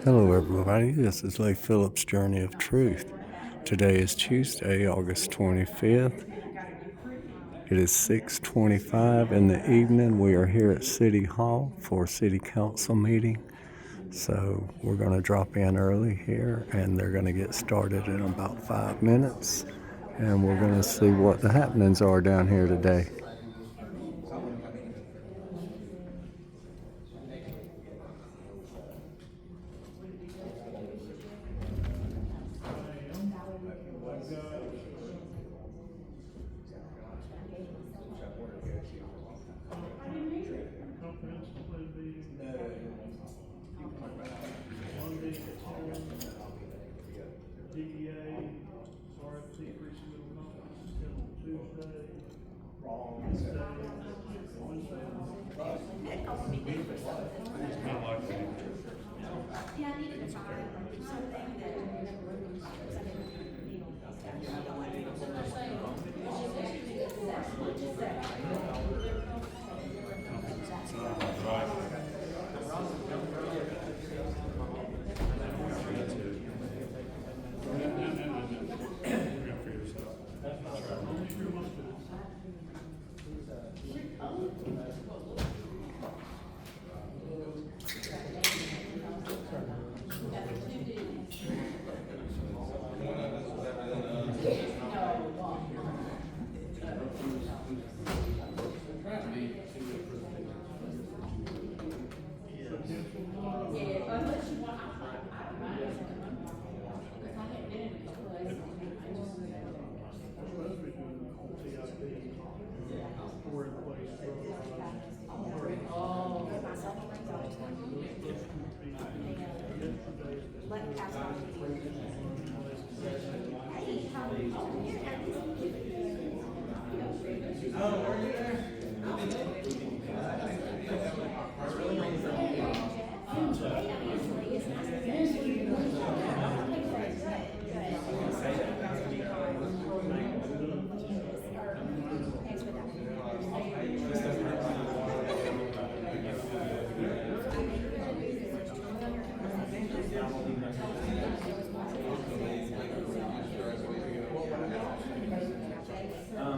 Hello, everybody. This is Leigh Phillips' Journey of Truth. Today is Tuesday, August 25th. It is 6:25 in the evening. We are here at City Hall for a City Council meeting. So we're going to drop in early here, and they're going to get started in about 5 minutes. And we're going to see what the happenings are down here today.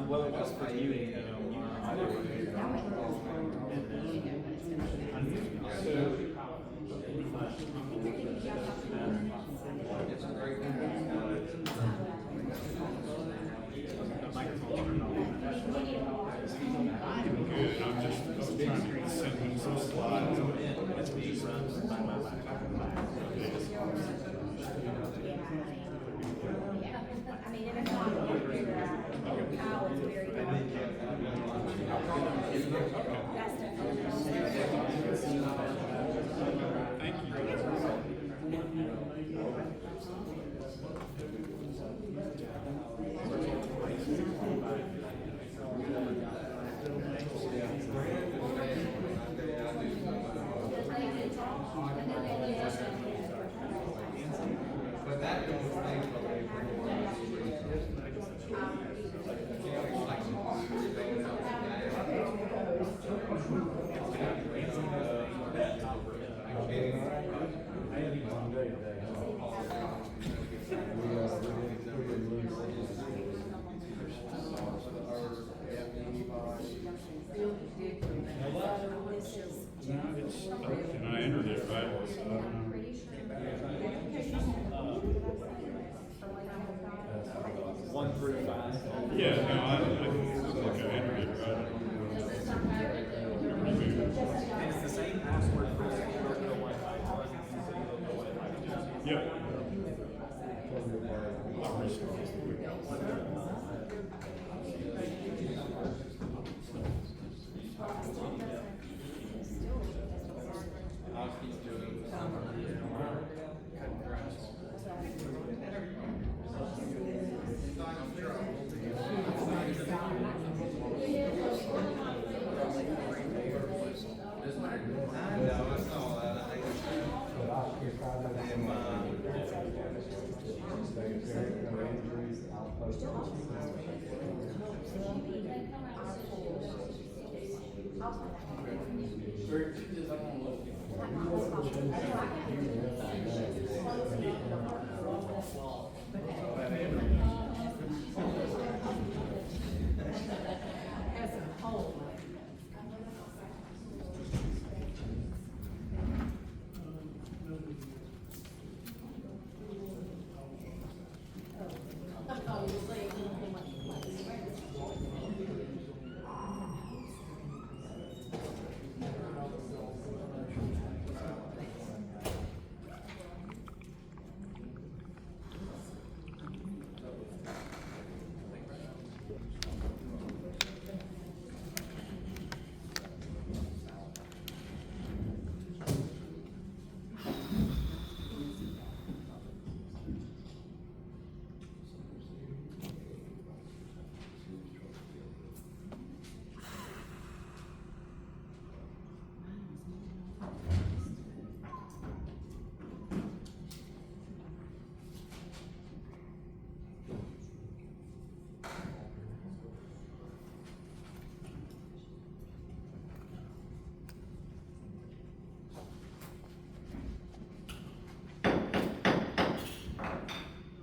Well, it was for you, Good. I'm just trying to send him some slides. And I entered it right. One through five. Yeah, no, I looked like I entered it right. And it's the same password for Yep. I'll restart.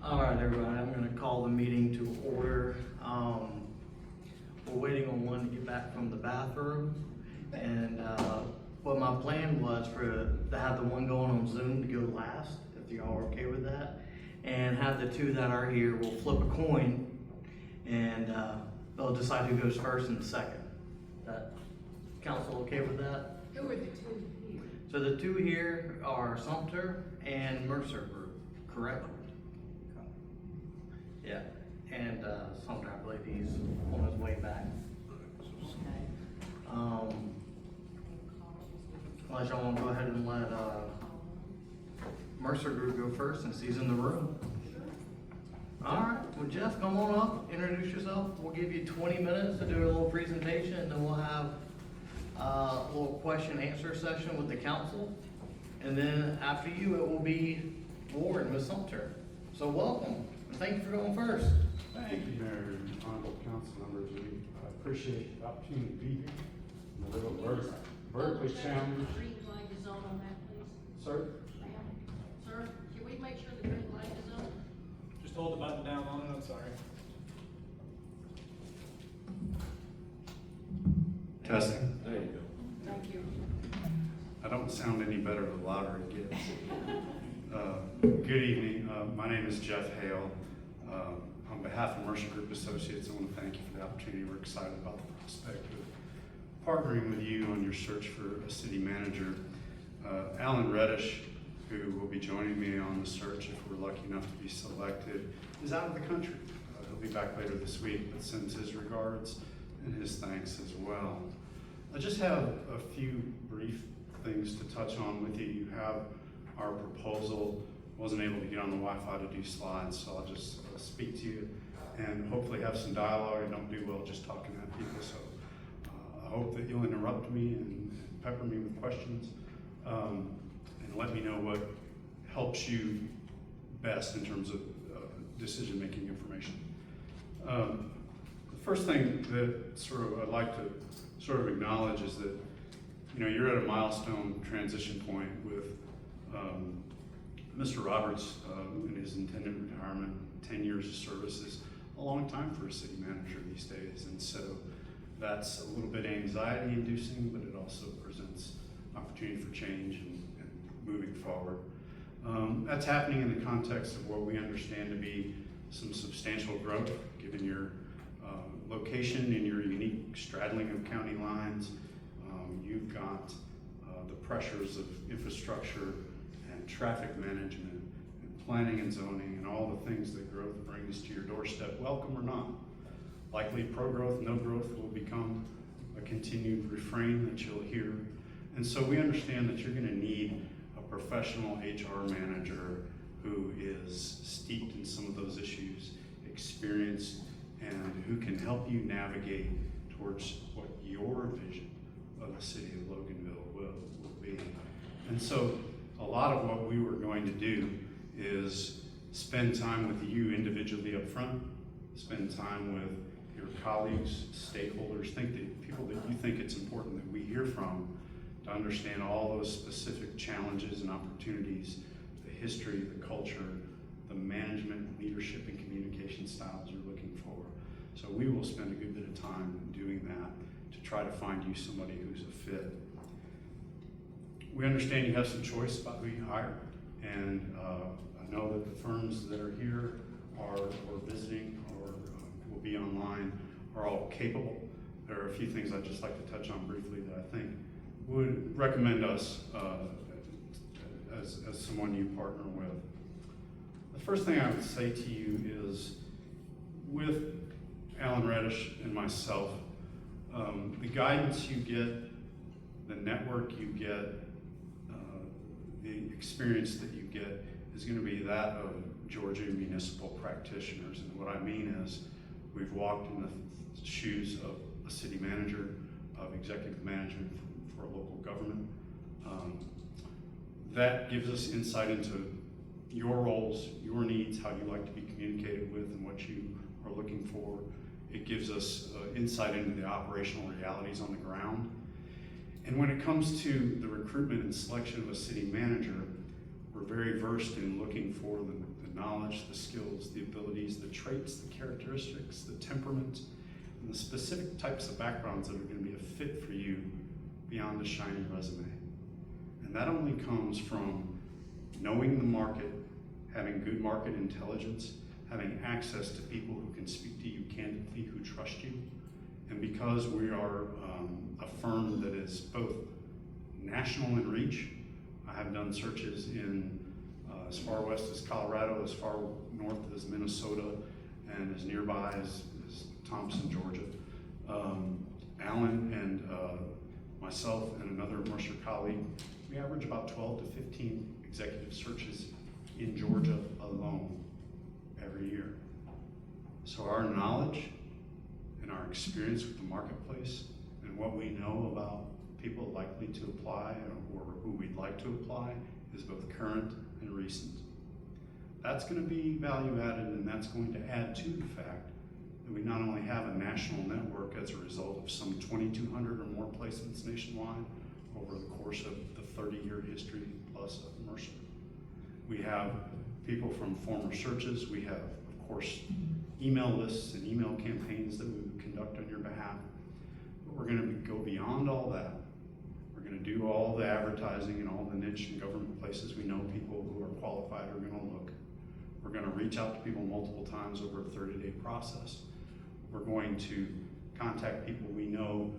All right, everybody, I'm gonna call the meeting to order. We're waiting on one to get back from the bathroom. And, what my plan was to have the one going on Zoom to go last, if y'all are okay with that. And have the two that are here, we'll flip a coin and, they'll decide who goes first and second. That, council okay with that? Who are the two here? So the two here are Sumter and Mercer Group, correct? Yeah, and Sumter, I believe he's on his way back. Unless y'all wanna go ahead and let Mercer Group go first since he's in the room. All right, well, Jeff, come on up, introduce yourself. We'll give you 20 minutes to do a little presentation, and then we'll have a little question and answer session with the council. And then after you, it will be Warren with Sumter. So welcome, and thank you for going first. Thank you, Mayor and honorable council members. I appreciate the opportunity to be here. I'm a little vertically challenged. Green light is on that, please. Sir? Ma'am? Sir, can we make sure the green light is on? Just hold the button down on it, I'm sorry. Testing. There you go. Thank you. I don't sound any better the louder it gets. Good evening. My name is Jeff Hale. On behalf of Mercer Group Associates, I want to thank you for the opportunity. We're excited about the prospect of partnering with you on your search for a city manager. Alan Reddish, who will be joining me on the search if we're lucky enough to be selected, is out of the country. He'll be back later this week, but sends his regards and his thanks as well. I just have a few brief things to touch on with you. You have our proposal. Wasn't able to get on the Wi-Fi to do slides, so I'll just speak to you and hopefully have some dialogue. I don't do well just talking at people, so I hope that you'll interrupt me and pepper me with questions and let me know what helps you best in terms of decision-making information. The first thing that I'd like to acknowledge is that you're at a milestone transition point with Mr. Roberts in his intended retirement. 10 years of service is a long time for a city manager these days, and so that's a little bit anxiety-inducing, but it also presents opportunity for change and moving forward. That's happening in the context of what we understand to be some substantial growth, given your location and your unique straddling of county lines. You've got the pressures of infrastructure and traffic management and planning and zoning and all the things that growth brings to your doorstep, welcome or not. Likely pro-growth, no growth will become a continued refrain that you'll hear. And so we understand that you're going to need a professional HR manager who is steeped in some of those issues, experienced, and who can help you navigate towards what your vision of the city of Loganville will be. And so a lot of what we were going to do is spend time with you individually up front, spend time with your colleagues, stakeholders, people that you think it's important that we hear from to understand all those specific challenges and opportunities, the history, the culture, the management, leadership, and communication styles you're looking for. So we will spend a good bit of time doing that to try to find you somebody who's a fit. We understand you have some choice about who you hire, and I know that the firms that are here or visiting or will be online are all capable. There are a few things I'd just like to touch on briefly that I think would recommend us as someone you partner with. The first thing I would say to you is, with Alan Reddish and myself, the guidance you get, the network you get, the experience that you get is going to be that of Georgia municipal practitioners. And what I mean is, we've walked in the shoes of a city manager, of executive management for a local government. That gives us insight into your roles, your needs, how you like to be communicated with, and what you are looking for. It gives us insight into the operational realities on the ground. And when it comes to the recruitment and selection of a city manager, we're very versed in looking for the knowledge, the skills, the abilities, the traits, the characteristics, the temperament, and the specific types of backgrounds that are going to be a fit for you beyond a shiny resume. And that only comes from knowing the market, having good market intelligence, having access to people who can speak to you candidly, who trust you. And because we are a firm that is both national in reach, I have done searches in as far west as Colorado, as far north as Minnesota, and as nearby as Thompson, Georgia. Alan and myself and another Mercer colleague, we average about 12 to 15 executive searches in Georgia alone every year. So our knowledge and our experience with the marketplace and what we know about people likely to apply or who we'd like to apply is both current and recent. That's going to be value added, and that's going to add to the fact that we not only have a national network as a result of some 2,200 or more placements nationwide over the course of the 30-year history plus of Mercer. We have people from former searches. We have, of course, email lists and email campaigns that we would conduct on your behalf. But we're going to go beyond all that. We're going to do all the advertising and all the niche and government places we know people who are qualified are going to look. We're going to reach out to people multiple times over a 30-day process. We're going to contact people we know,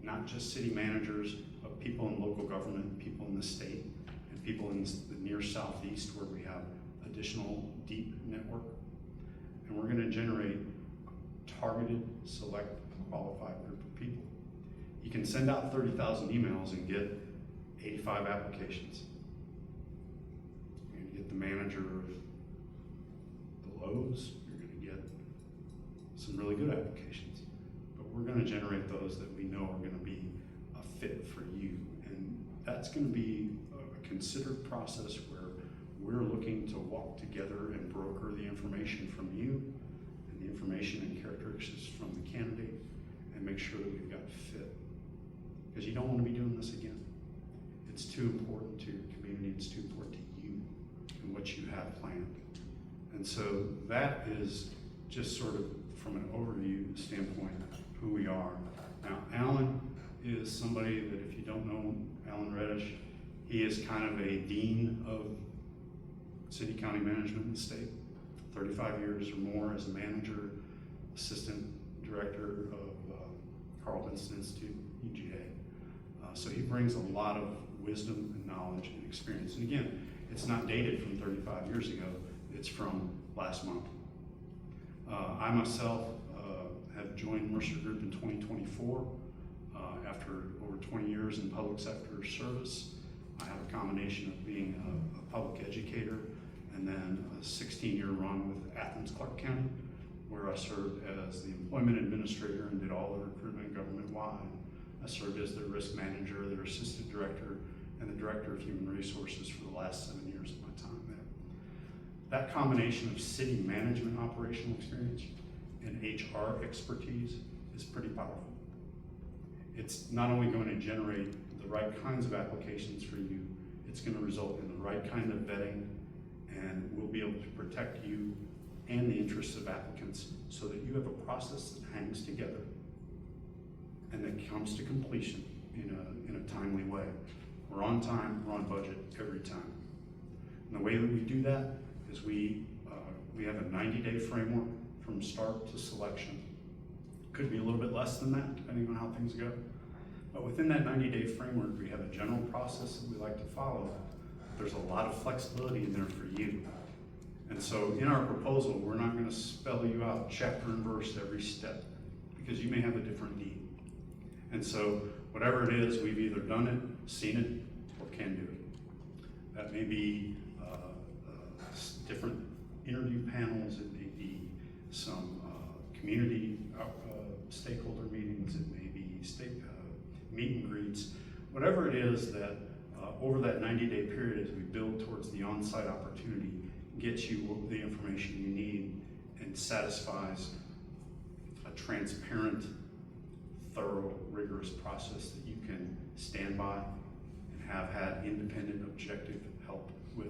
not just city managers, but people in local government, people in the state, and people in the near southeast where we have additional deep network. And we're going to generate a targeted, select, qualified group of people. You can send out 30,000 emails and get 85 applications. You're going to get the manager of the Lowe's, you're going to get some really good applications. But we're going to generate those that we know are going to be a fit for you. And that's going to be a considered process where we're looking to walk together and broker the information from you and the information and characteristics from the candidate and make sure that we've got fit. Because you don't want to be doing this again. It's too important to your community, it's too important to you and what you have planned. And so that is just sort of from an overview standpoint who we are. Now, Alan is somebody that, if you don't know Alan Reddish, he is kind of a dean of city county management in the state, 35 years or more as a manager, assistant director of Carl Vinson Institute, UGA. So he brings a lot of wisdom and knowledge and experience. And again, it's not dated from 35 years ago, it's from last month. I myself have joined Mercer Group in 2024 after over 20 years in public sector service. I have a combination of being a public educator and then a 16-year run with Athens Clarke County, where I served as the employment administrator and did all the recruitment government-wide. I served as their risk manager, their assistant director, and the director of human resources for the last 7 years of my time there. That combination of city management operational experience and HR expertise is pretty powerful. It's not only going to generate the right kinds of applications for you, it's going to result right kind of vetting, and we'll be able to protect you and the interests of applicants so that you have a process that hangs together and that comes to completion in a timely way. We're on time, we're on budget every time. And the way that we do that is we have a 90-day framework from start to selection. Could be a little bit less than that, depending on how things go. But within that 90-day framework, we have a general process that we like to follow. There's a lot of flexibility in there for you. And so in our proposal, we're not going to spell you out chapter and verse every step, because you may have a different need. And so whatever it is, we've either done it, seen it, or can do it. That may be different interview panels, it may be some community stakeholder meetings, it may be meet and greets, whatever it is that over that 90-day period as we build towards the on-site opportunity, gets you the information you need and satisfies a transparent, thorough, rigorous process that you can stand by and have had independent, objective help with.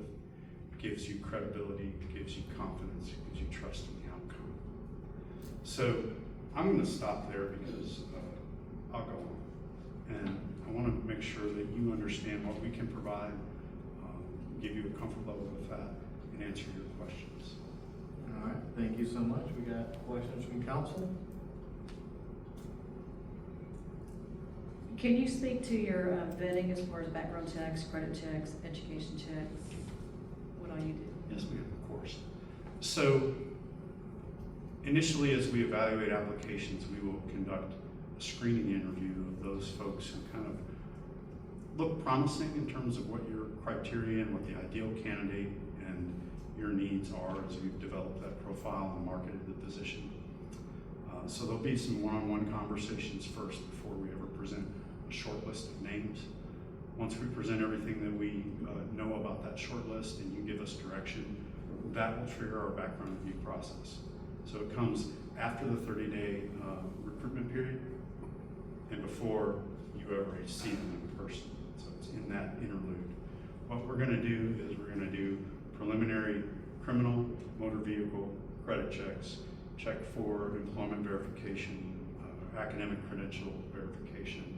Gives you credibility, gives you confidence, gives you trust in the outcome. So I'm going to stop there because I'll go on. And I want to make sure that you understand what we can provide, give you a comfort level with that, and answer your questions. All right, thank you so much. We got questions from council? Can you speak to your vetting as far as background checks, credit checks, education checks? What all you do? Yes, ma'am, of course. So initially, as we evaluate applications, we will conduct a screening interview of those folks who kind of look promising in terms of what your criteria and what the ideal candidate and your needs are as we've developed that profile and marketed the position. So there'll be some one-on-one conversations first before we ever present a short list of names. Once we present everything that we know about that short list and you give us direction, that will trigger our background review process. So it comes after the 30-day recruitment period and before you ever see them in person. So it's in that interlude. What we're going to do is we're going to do preliminary criminal, motor vehicle, credit checks, check for employment verification, academic credential verification.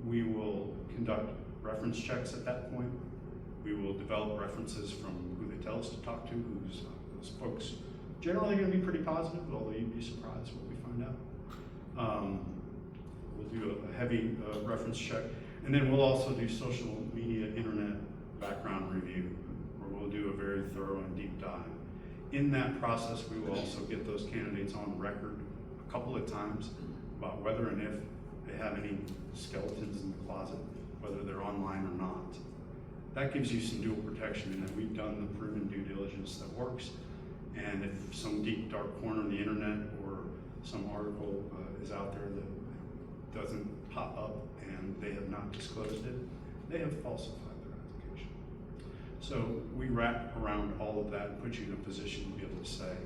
We will conduct reference checks at that point. We will develop references from who they tell us to talk to, who's those folks generally going to be pretty positive, although you'd be surprised what we find out. We'll do a heavy reference check, and then we'll also do social media, internet background review, where we'll do a very thorough and deep dive. In that process, we will also get those candidates on record a couple of times about whether and if they have any skeletons in the closet, whether they're online or not. That gives you some dual protection in that we've done the proven due diligence that works. And if some deep dark corner on the internet or some article is out there that doesn't pop up and they have not disclosed it, they have falsified their application. So we wrap around all of that and put you in a position to be able to say,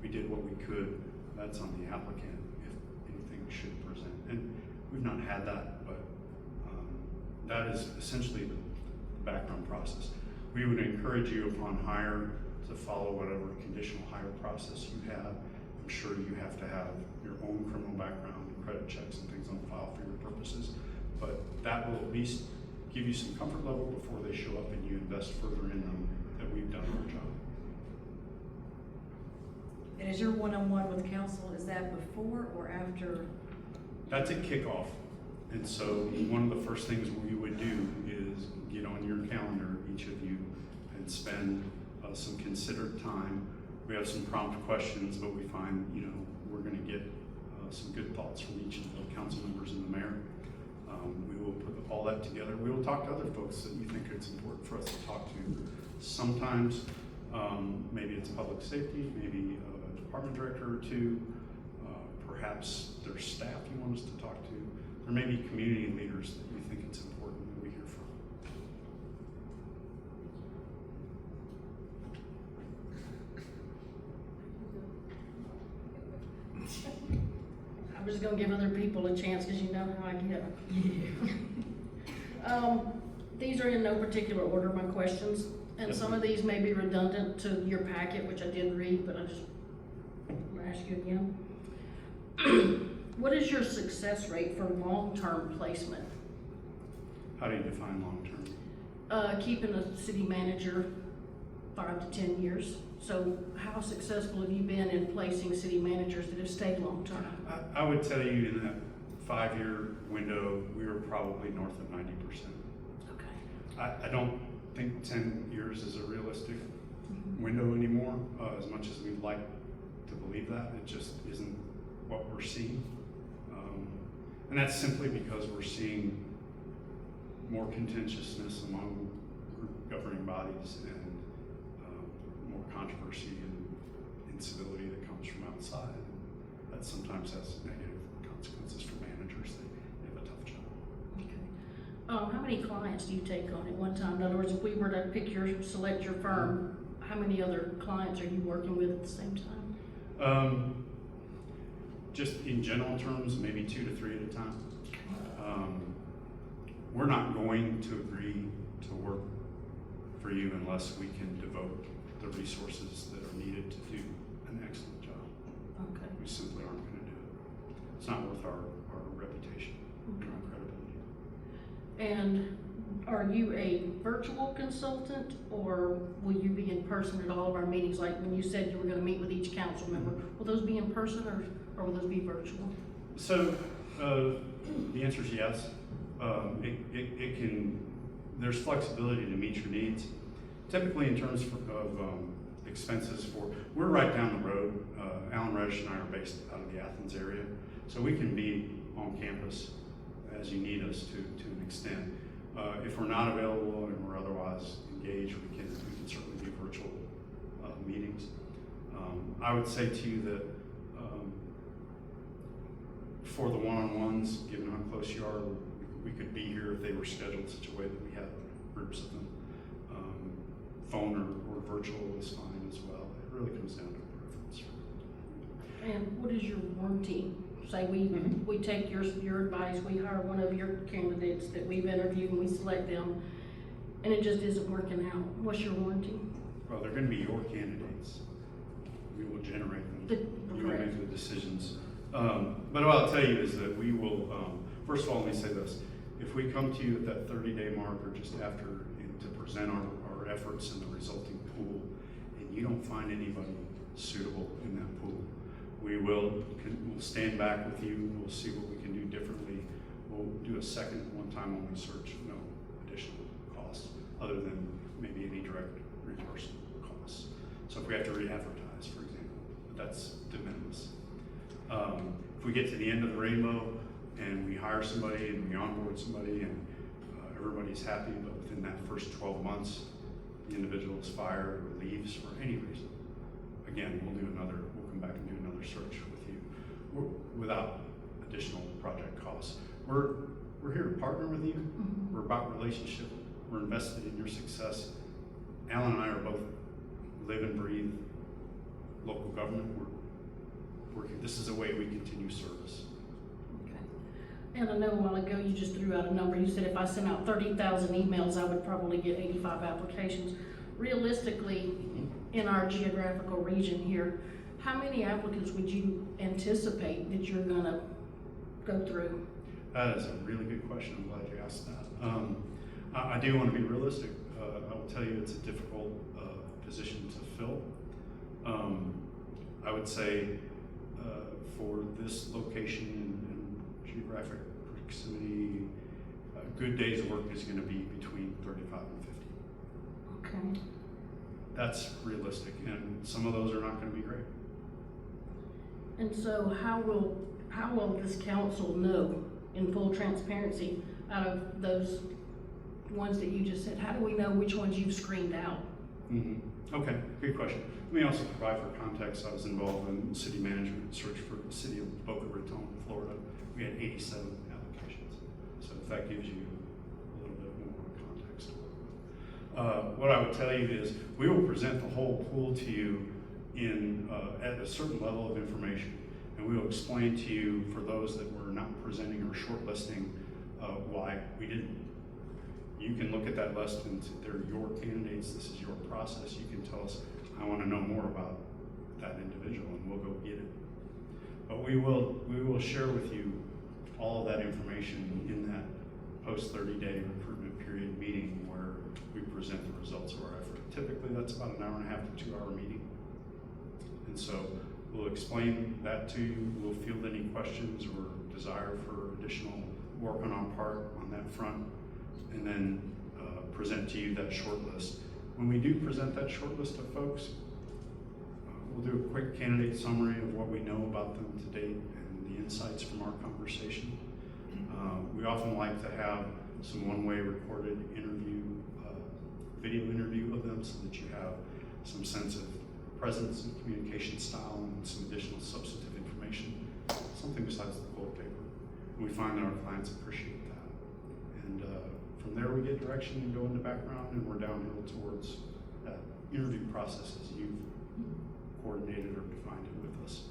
we did what we could, that's on the applicant if anything should present. And we've not had that, but that is essentially the background process. We would encourage you upon hire to follow whatever conditional hire process you have. I'm sure you have to have your own criminal background, credit checks and things on file for your purposes, but that will at least give you some comfort level before they show up and you invest further in them that we've done our job. And is your one-on-one with council, is that before or after? That's a kickoff. And so one of the first things we would do is get on your calendar, each of you, and spend some considered time. We have some prompt questions, but we find, we're going to get some good thoughts from each of the council members and the mayor. We will put all that together. We will talk to other folks that you think it's important for us to talk to. Sometimes, maybe it's public safety, maybe a department director or two, perhaps their staff you want us to talk to. There may be community leaders that you think it's important that we hear from. I'm just gonna give other people a chance, cause you know how I get. These these are in no particular order, my questions, and Yes, some ma'am. of these may be redundant to your packet, which I did read, but I'm gonna ask you again. What is your success rate for long-term placement? How do you define long-term? Keeping a city manager 5 to 10 years. So how successful have you been in placing city managers that have stayed long-term? I would tell you in that 5-year window, we were probably north of 90%. Okay. I don't think 10 years is a realistic window anymore, as much as we'd like to believe that. It just isn't what we're seeing. And that's simply because we're seeing more contentiousness among governing bodies and more controversy and incivility that comes from outside. That sometimes has negative consequences for managers. They have a tough job. Okay. How many clients do you take on at one time? In other words, if we were to select your firm, how many other clients are you working with at the same time? Just in general terms, maybe 2 to 3 at a time. We're not going to agree to work for you unless we can devote the resources that are needed to do an excellent job. Okay. We simply aren't going to do it. It's not worth our reputation, our credibility. And are you a virtual consultant, or will you be in person at all of our meetings? Like when you said you were gonna meet with each council member, will those be in person or will those be virtual? So, the answer is yes. It can, there's flexibility to meet your needs. Typically in terms of expenses we're right down the road. Alan Reddish and I are based out of the Athens area. So we can be on campus as you need us to an extent. If we're not available and we're otherwise engaged, we can certainly do virtual meetings. I would say to you that for the one-on-ones, given how close you are, we could be here if they were scheduled in such a way that we have groups of them. Phone or virtual is fine as well. It really comes down to preference. And what is your warranty? Say we take your advice, we hire one of your candidates that we've interviewed and we select them, and it just isn't working out. What's your warranty? Well, they're going to be your candidates. We will generate them. You will make the decisions. But what I'll tell you is that we will, first of all, let me say this. If we come to you at that 30-day mark or just after to present our efforts in the resulting pool, and you don't find anybody suitable in that pool, we'll stand back with you. We'll see what we can do differently. We'll do a second one-time only search, no additional costs, other than maybe any direct reimbursement costs. So if we have to re-advertise, for example, that's de minimis. If we get to the end of the rainbow and we hire somebody and we onboard somebody and everybody's happy, but within that first 12 months, the individual is fired or leaves for any reason, again, we'll come back and do another search with you without additional project costs. We're here to partner with you. We're about relationship. We're invested in your success. Alan and I are both live and breathe local government. This is a way we continue service. Okay. And I know a while ago you just threw out a number. You said if I sent out 30,000 emails, I would probably get 85 applications. Realistically, in our geographical region here, how many applicants would you anticipate that you're gonna go through? That is a really good question. I'm glad you asked that. I do want to be realistic. I will tell you it's a difficult position to fill. I would say for this location and geographic proximity, a good day's work is going to be between 35 and 50. Okay. That's realistic, and some of those are not going to be great. And so how will this council know in full transparency out of those ones that you just said? How do we know which ones you've screened out? Okay, good question. Let me also provide for context. I was involved in city management search for the city of Boca Raton, Florida. We had 87 applications. So if that gives you a little bit more context. What I would tell you is we will present the whole pool to you in at a certain level of information, and we will explain to you for those that we're not presenting or shortlisting why we didn't. you can look at that list and they're your candidates, this is your process, you can tell us, I wanna know more about that individual, and we'll go get it. But we will share with you all of that information in that post 30-day recruitment period meeting where we present the results of our effort. Typically, that's about an hour and a half to 2 hour meeting. And so we'll explain that to you. We'll field any questions or desire for additional work on our part on that front, and then present to you that short list. When we do present that short list of folks, we'll do a quick candidate summary of what we know about them to date and the insights from our conversation. We often like to have some one-way recorded interview, video interview of them, so that you have some sense of presence and communication style and some additional substantive information, something besides the bullet paper. And we find that our clients appreciate that. And from there we get direction and go into background, and we're downhill towards that interview process as you've coordinated or defined it with us.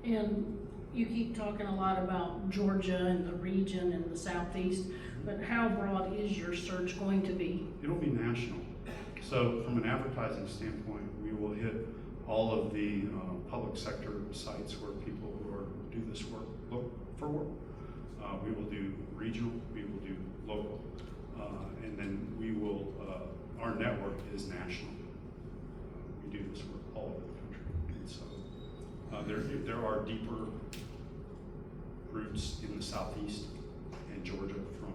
And you keep talking a lot about Georgia and the region and the southeast, but how broad is your search going to be? It'll be national. So from an advertising standpoint, we will hit all of the public sector sites where people who do this work look for work. We will do regional, we will do local, and then we will, our network is national. We do this work all over the country. And so there are deeper roots in the southeast and Georgia from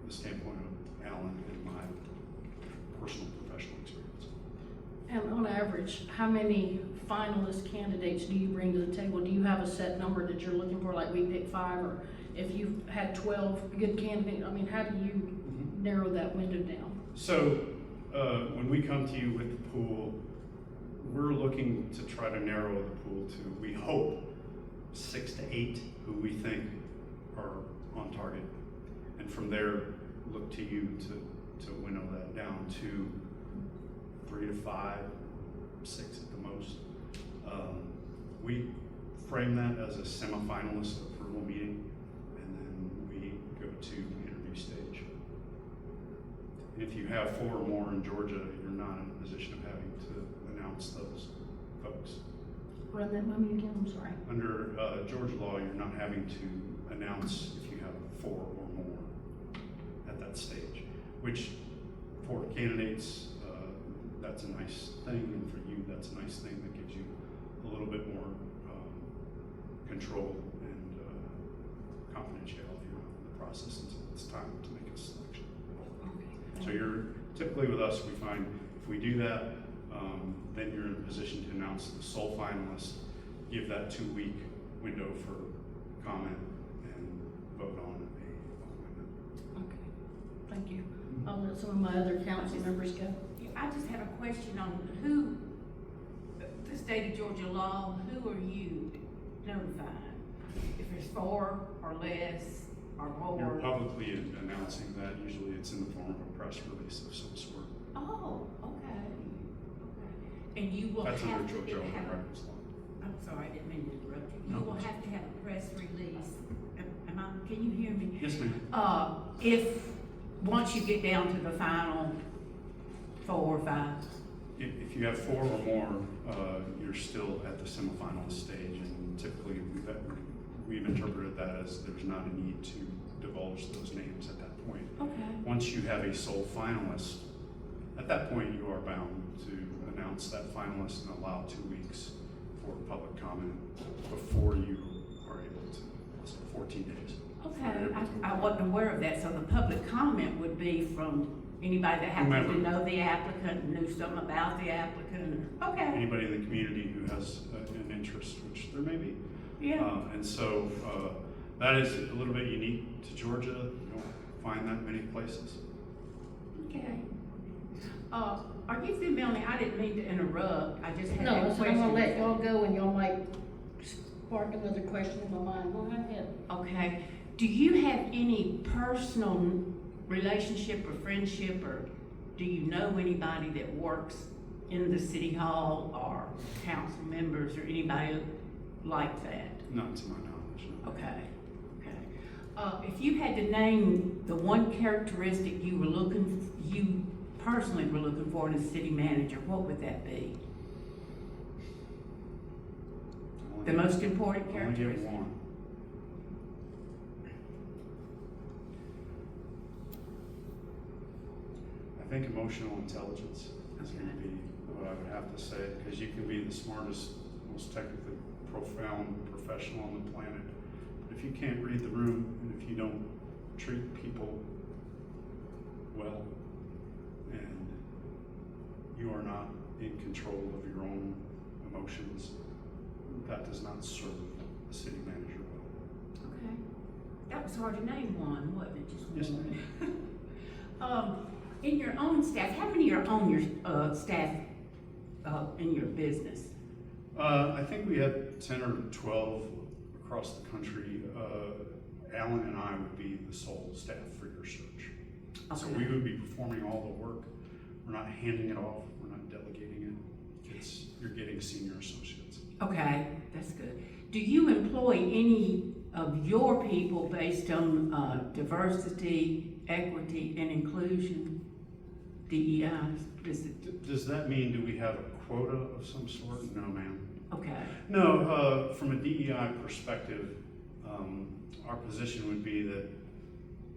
the standpoint of Alan and my personal professional experience. And on average, how many finalist candidates do you bring to the table? Do you have a set number that you're looking for, like we pick 5, or if you've had 12 good candidates, I mean, how do you narrow that window down? So when we come to you with the pool, we're looking to try to narrow the pool to, we hope, 6 to 8 who we think are on target. And from there, look to you to winnow that down to 3 to 5, 6 at the most. We frame that as a semifinalist approval meeting, and then we go to interview stage. And if you have 4 or more in Georgia, you're not in a position of having to announce those folks. Run that by me again, I'm sorry. Under Georgia law, you're not having to announce if you have 4 or more at that stage, which for candidates, that's a nice thing, and for you, that's a nice thing that gives you a little bit more control and confidentiality around the process until it's time to make a selection. So you're typically with us, we find if we do that, then you're in a position to announce the sole finalist, give that 2-week window for comment, and vote on a appointment. Okay, thank you. I'll let some of my other council members go. I just have a question on who, the state of Georgia law, who are you notifying? If there's 4 or less or You're more? publicly announcing that. Usually it's in the form of a press release of some sort. Oh, okay. And you will That's have under to Georgia have, records law. I'm sorry, I didn't mean to interrupt you. No. You will have to have a press release. Can you hear me? Yes, ma'am. If, once you get down to the final 4 or 5. If you have 4 or more, you're still at the semifinalist stage, and typically we've interpreted that as there's not a need to divulge those names at that point. Okay. Once you have a sole finalist, at that point you are bound to announce that finalist and allow 2 weeks for public comment before you are able to, so 14 days. Okay, I wasn't aware of that, so the public comment would be from anybody that happened to Whomever. know the applicant, knew something about the applicant, okay, Anybody in the community who has an interest, which there may be. yeah. And so that is a little bit unique to Georgia. You don't find that many places. Okay. Are you through, Melanie? I didn't mean to interrupt, I just had No, a so I'm gonna let question. y'all go and y'all might spark another question in my mind. Go ahead. Okay, do you have any personal relationship or friendship, or do you know anybody that works in the city hall or council members or anybody like that? Not to my knowledge, no. Okay, okay. If you had to name the one characteristic you personally were looking for in a city manager, what would that be? The most important Only get characteristic? one. I think emotional intelligence is going to be what I would have to say, because you can be the smartest, most technically profound professional on the planet. But if you can't read the room and if you don't treat people well, and you are not in control of your own emotions, that does not serve a city manager well. Okay. That was hard to name one, wasn't it? Just Yes, one. In your own staff, how many are on your staff in your business? I think we had 10 or 12 across the country. Alan and I would be the sole staff for your search. So Okay. we would be performing all the work. We're not handing it off. We're not delegating it. You're getting senior associates. Okay, that's good. Do you employ any of your people based on diversity, equity, and inclusion? DEI? Is it, Does that mean, do we have a quota of some sort? No, ma'am. okay, No, from a DEI perspective, our position would be that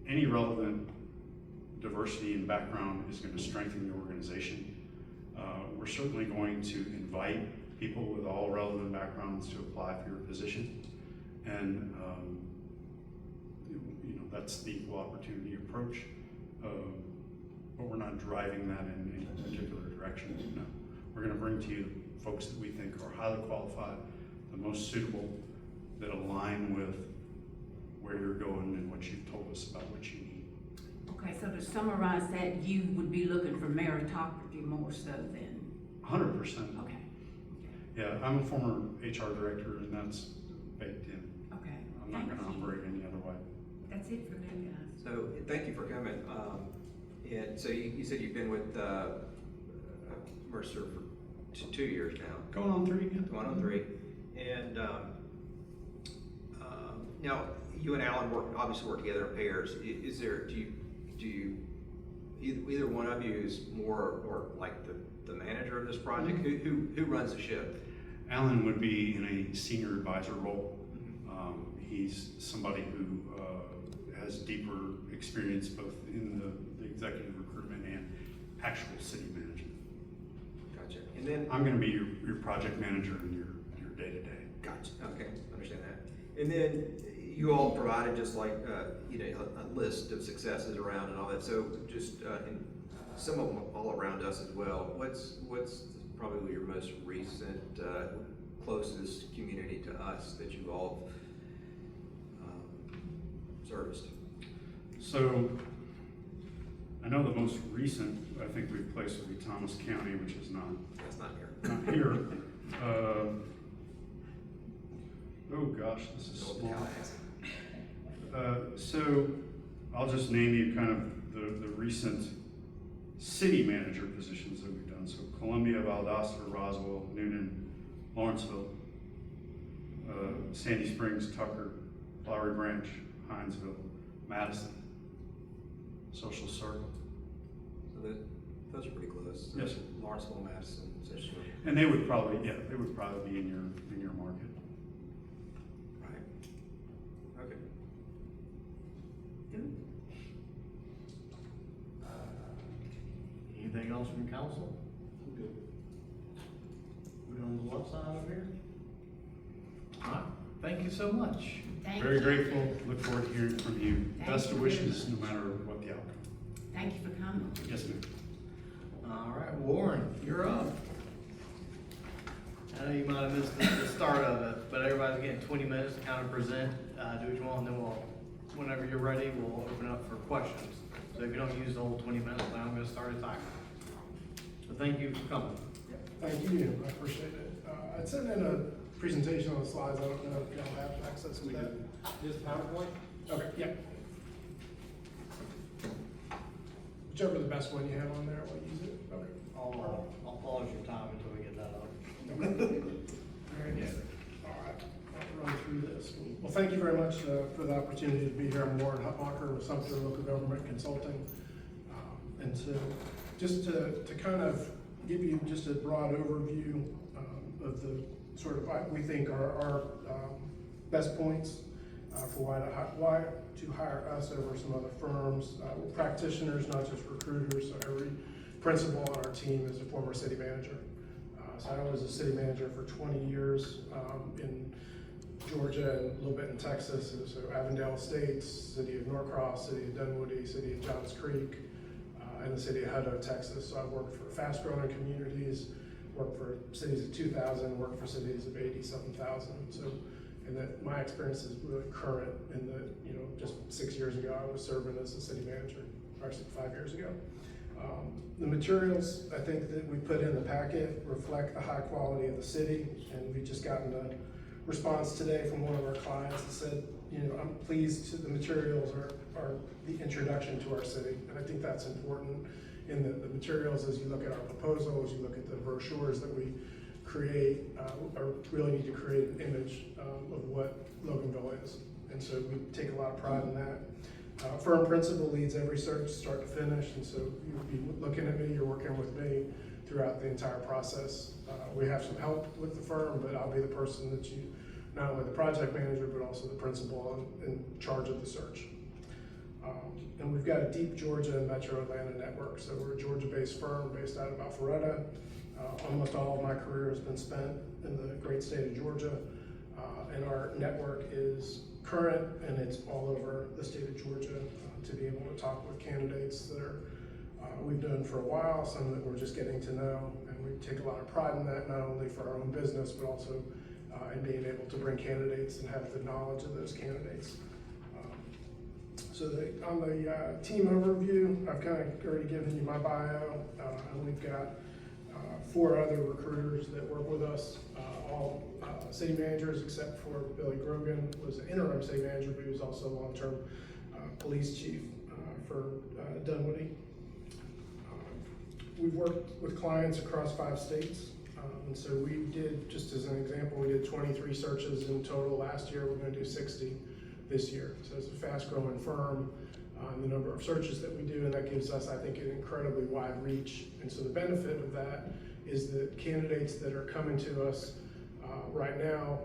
any relevant diversity and background is going to strengthen the organization. We're certainly going to invite people with all relevant backgrounds to apply for your position. And that's the equal opportunity approach. But we're not driving that in any particular direction. No. We're going to bring to you folks that we think are highly qualified, the most suitable, that align with where you're going and what you've told us about what you need. okay, so to summarize that, you would be looking for meritocracy more so than, 100%. okay, Yeah, I'm a former HR director, and that's baked in. okay. I'm not going to Thank you. operate any other way. That's it for me, guys. So, thank you for coming. And so you said you've been with Mercer for 2 years now, Going on 3 again? going on 3. And now you and Alan obviously work together in pairs. Is there, do you either one of you is more or like the manager of this project? Who runs the ship? Alan would be in a senior advisor role. He's somebody who has deeper experience both in the executive recruitment and actual city management. Gotcha. And then I'm going to be your project manager and your day-to-day. Gotcha. Okay, understand that. And then you all provided just like a list of successes around and all that. So just and some of them all around us as well. What's probably your most recent closest community to us that you all serviced? So I know the most recent I think we've placed would be Thomas County, which is not That's not here. not here. Oh gosh, this is North small. Tallahassee. So I'll just name you kind of the recent city manager positions that we've done. So Columbia, Valdosta, Roswell, Noonan, Lawrenceville, Sandy Springs, Tucker, Flowery Branch, Hinesville, Madison, Social Circle. So those are pretty close. Yes. Lawrenceville, Madison, Central. And they would probably be in your market. Right. Okay. Good. Anything else from council? Good. We're on the left side over here. All right, thank you so much. Thank Very you. grateful. Look forward to hearing from you. Thank Best of you. wishes, no matter what the outcome. Thank you for coming. Yes, ma'am. All right, Warren, you're up. I know you might have missed the start of it, but everybody's getting 20 minutes to kind of present, do what you want, and then whenever you're ready, we'll open up for questions. So if you don't use the whole 20 minutes, then I'm gonna start a timer. So thank you for coming. Thank you, I appreciate it. I'd sent in a presentation on the slides, I don't know if y'all have access to that. Just PowerPoint? Okay, yeah. Whichever the best one you have on there, we'll use it. Okay. I'll pause your time until we get that up. Very good. All right. I'll run through this. Well, thank you very much for the opportunity to be here. I'm Warren Hutmacher with Sumter Local Government Consulting. And so just to kind of give you just a broad overview of the sort of what we think are our best points for why to hire us over some other firms. We're practitioners, not just recruiters, so every principal on our team is a former city manager. So I was a city manager for 20 years in Georgia and a little bit in Texas. So Avondale Estates, City of Norcross, City of Dunwoody, City of Johns Creek, and the City of Hutto, Texas. So I've worked for fast-growing communities, worked for cities of 2,000, worked for cities of 80-something thousand. So, and that my experience is really current in that, you know, just 6 years ago, I was serving as a city manager, or 5 years ago. The materials, I think, that we put in the packet reflect the high quality of the city, and we've just gotten a response today from one of our clients that said, you know, I'm pleased the materials are the introduction to our city, and I think that's important in the materials as you look at our proposal, as you look at the brochures that we create, really need to create an image of what Loganville is, and so we take a lot of pride in that. Firm principal leads every search start to finish, and so you'll be looking at me, you're working with me throughout the entire process. We have some help with the firm, but I'll be the person that you, not only the project manager, but also the principal in charge of the search. And we've got a deep Georgia and Metro Atlanta network, so we're a Georgia-based firm based out of Alpharetta. Almost all of my career has been spent in the great state of Georgia, and our network is current, and it's all over the state of Georgia to be able to talk with candidates that are we've known for a while, some that we're just getting to know, and we take a lot of pride in that, not only for our own business, but also in being able to bring candidates and have the knowledge of those candidates. So on the team overview, I've kind of already given you my bio, and we've got 4 other recruiters that work with us, all city managers except for Billy Grogan, who was an interim city manager, but he was also a long-term police chief for Dunwoody. We've worked with clients across 5 states, and so we did, just as an example, we did 23 searches in total last year. We're going to do 60 this year. So it's a fast-growing firm, the number of searches that we do, and that gives us, I think, an incredibly wide reach. And so the benefit of that is that candidates that are coming to us right now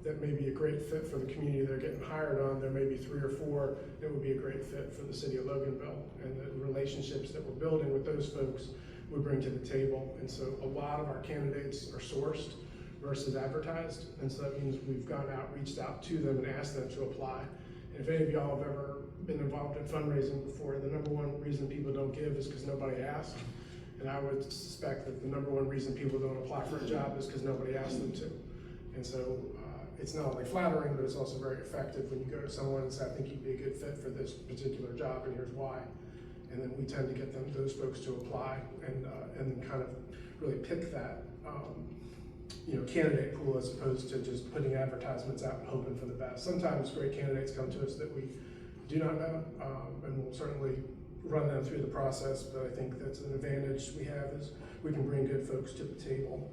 that may be a great fit for the community they're getting hired on, there may be 3 or 4 that would be a great fit for the city of Loganville, and the relationships that we're building with those folks we bring to the table. And so a lot of our candidates are sourced versus advertised, and so that means we've gone out, reached out to them and asked them to apply. And if any of y'all have ever been involved in fundraising before, the number one reason people don't give is because nobody asked. And I would suspect that the number one reason people don't apply for a job is because nobody asked them to. And so it's not only flattering, but it's also very effective when you go to someone and say, I think you'd be a good fit for this particular job, and here's why. And then we tend to get those folks to apply and then kind of really pick that candidate pool as opposed to just putting advertisements out and hoping for the best. Sometimes great candidates come to us that we do not know, and we'll certainly run them through the process, but I think that's an advantage we have is we can bring good folks to the table.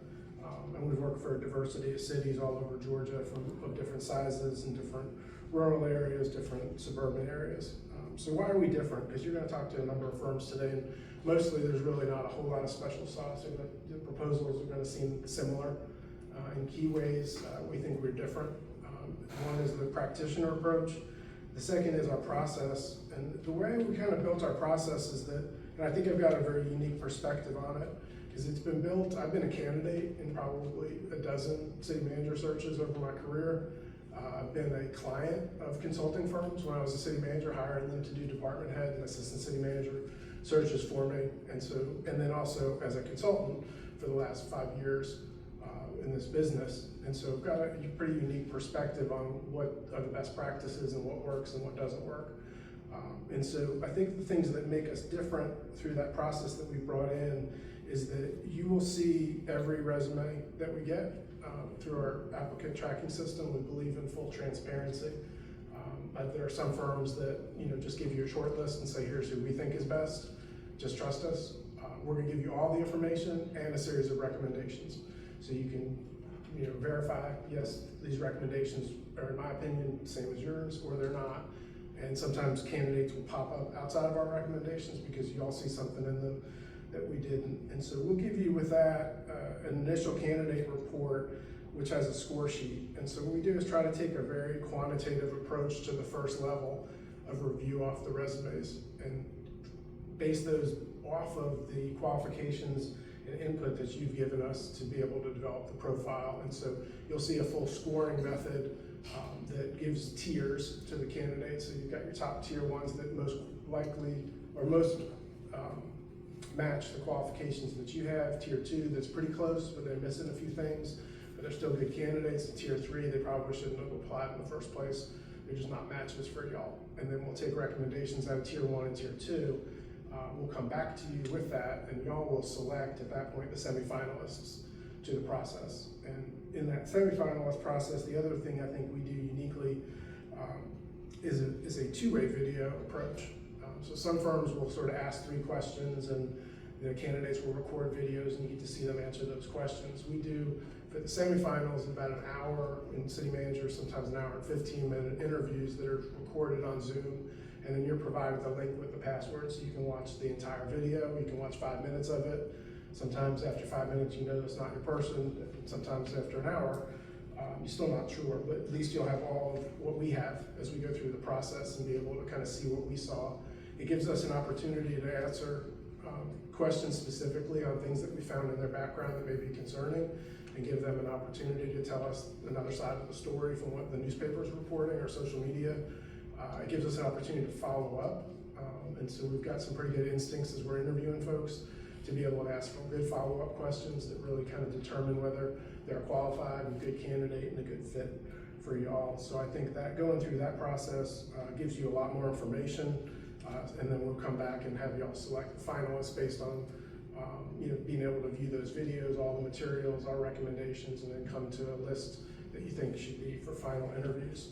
And we've worked for a diversity of cities all over Georgia of different sizes and different rural areas, different suburban areas. So why are we different? Because you're going to talk to a number of firms today, and mostly there's really not a whole lot of special sauce. The proposals are going to seem similar. In key ways, we think we're different. One is the practitioner approach. The second is our process. And the way we kind of built our process is that, and I think I've got a very unique perspective on it, is it's been built, I've been a candidate in probably a dozen city manager searches over my career. I've been a client of consulting firms when I was a city manager, hiring them to do department head and assistant city manager searches for me. And then also as a consultant for the last 5 years in this business. And so I've got a pretty unique perspective on what are the best practices and what works and what doesn't work. And so I think the things that make us different through that process that we brought in is that you will see every resume that we get through our applicant tracking system. We believe in full transparency. There are some firms that just give you a short list and say, here's who we think is best, just trust us. We're gonna give you all the information and a series of recommendations. So you can verify, yes, these recommendations are, in my opinion, same as yours, or they're not. And sometimes candidates will pop up outside of our recommendations because you all see something in them that we didn't. And so we'll give you with that an initial candidate report, which has a score sheet. And so what we do is try to take a very quantitative approach to the first level of review off the resumes and base those off of the qualifications and input that you've given us to be able to develop the profile. And so you'll see a full scoring method that gives tiers to the candidates. So you've got your top tier ones that most likely or most match the qualifications that you have. Tier 2 that's pretty close, but they're missing a few things, but they're still good candidates. And Tier 3, they probably shouldn't have applied in the first place. They're just not matches for y'all. And then we'll take recommendations out of Tier 1 and Tier 2. We'll come back to you with that, and y'all will select at that point the semifinalists to the process. And in that semifinalist process, the other thing I think we do uniquely is a two-way video approach. So some firms will sort of ask 3 questions, and the candidates will record videos, and you get to see them answer those questions. We do, for the semifinals, about an hour in city manager, sometimes an hour and 15-minute interviews that are recorded on Zoom. And then you're provided the link with the password, so you can watch the entire video. You can watch 5 minutes of it. Sometimes after 5 minutes, you know it's not your person. Sometimes after an hour, you're still not sure, but at least you'll have all of what we have as we go through the process and be able to kind of see what we saw. It gives us an opportunity to answer questions specifically on things that we found in their background that may be concerning, and give them an opportunity to tell us another side of the story from what the newspaper is reporting or social media. It gives us an opportunity to follow up, and so we've got some pretty good instincts as we're interviewing folks to be able to ask for good follow-up questions that really kind of determine whether they're qualified and a good candidate and a good fit for y'all. So I think that going through that process gives you a lot more information, and then we'll come back and have y'all select the finalists based on being able to view those videos, all the materials, our recommendations, and then come to a list that you think should be for final interviews.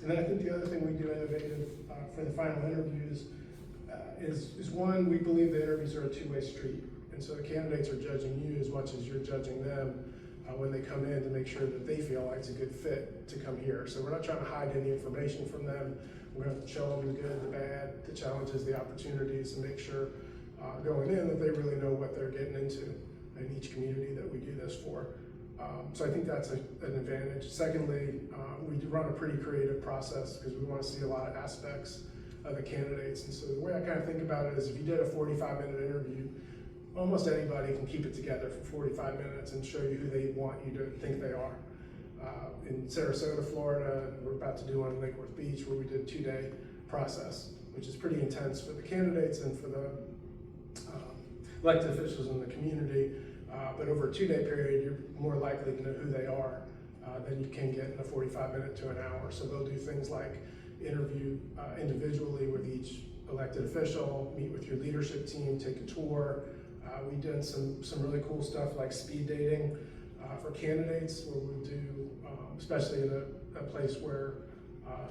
And then I think the other thing we do innovative for the final interviews is one, we believe the interviews are a two-way street. And so the candidates are judging you as much as you're judging them when they come in to make sure that they feel like it's a good fit to come here. So we're not trying to hide any information from them. We're going to show them the good, the bad, the challenges, the opportunities, and make sure going in that they really know what they're getting into in each community that we do this for. So I think that's an advantage. Secondly, we do run a pretty creative process because we want to see a lot of aspects of the candidates. And so the way I kind of think about it is if you did a 45-minute interview, almost anybody can keep it together for 45 minutes and show you who they want you to think they are. In Sarasota, Florida, we're about to do one in Lake Worth Beach where we did a 2-day process, which is pretty intense for the candidates and for the elected officials in the community. But over a 2-day period, you're more likely to know who they are than you can get in a 45-minute to an hour. So they'll do things like interview individually with each elected official, meet with your leadership team, take a tour. We've done some really cool stuff like speed dating for candidates, where we do, especially in a place where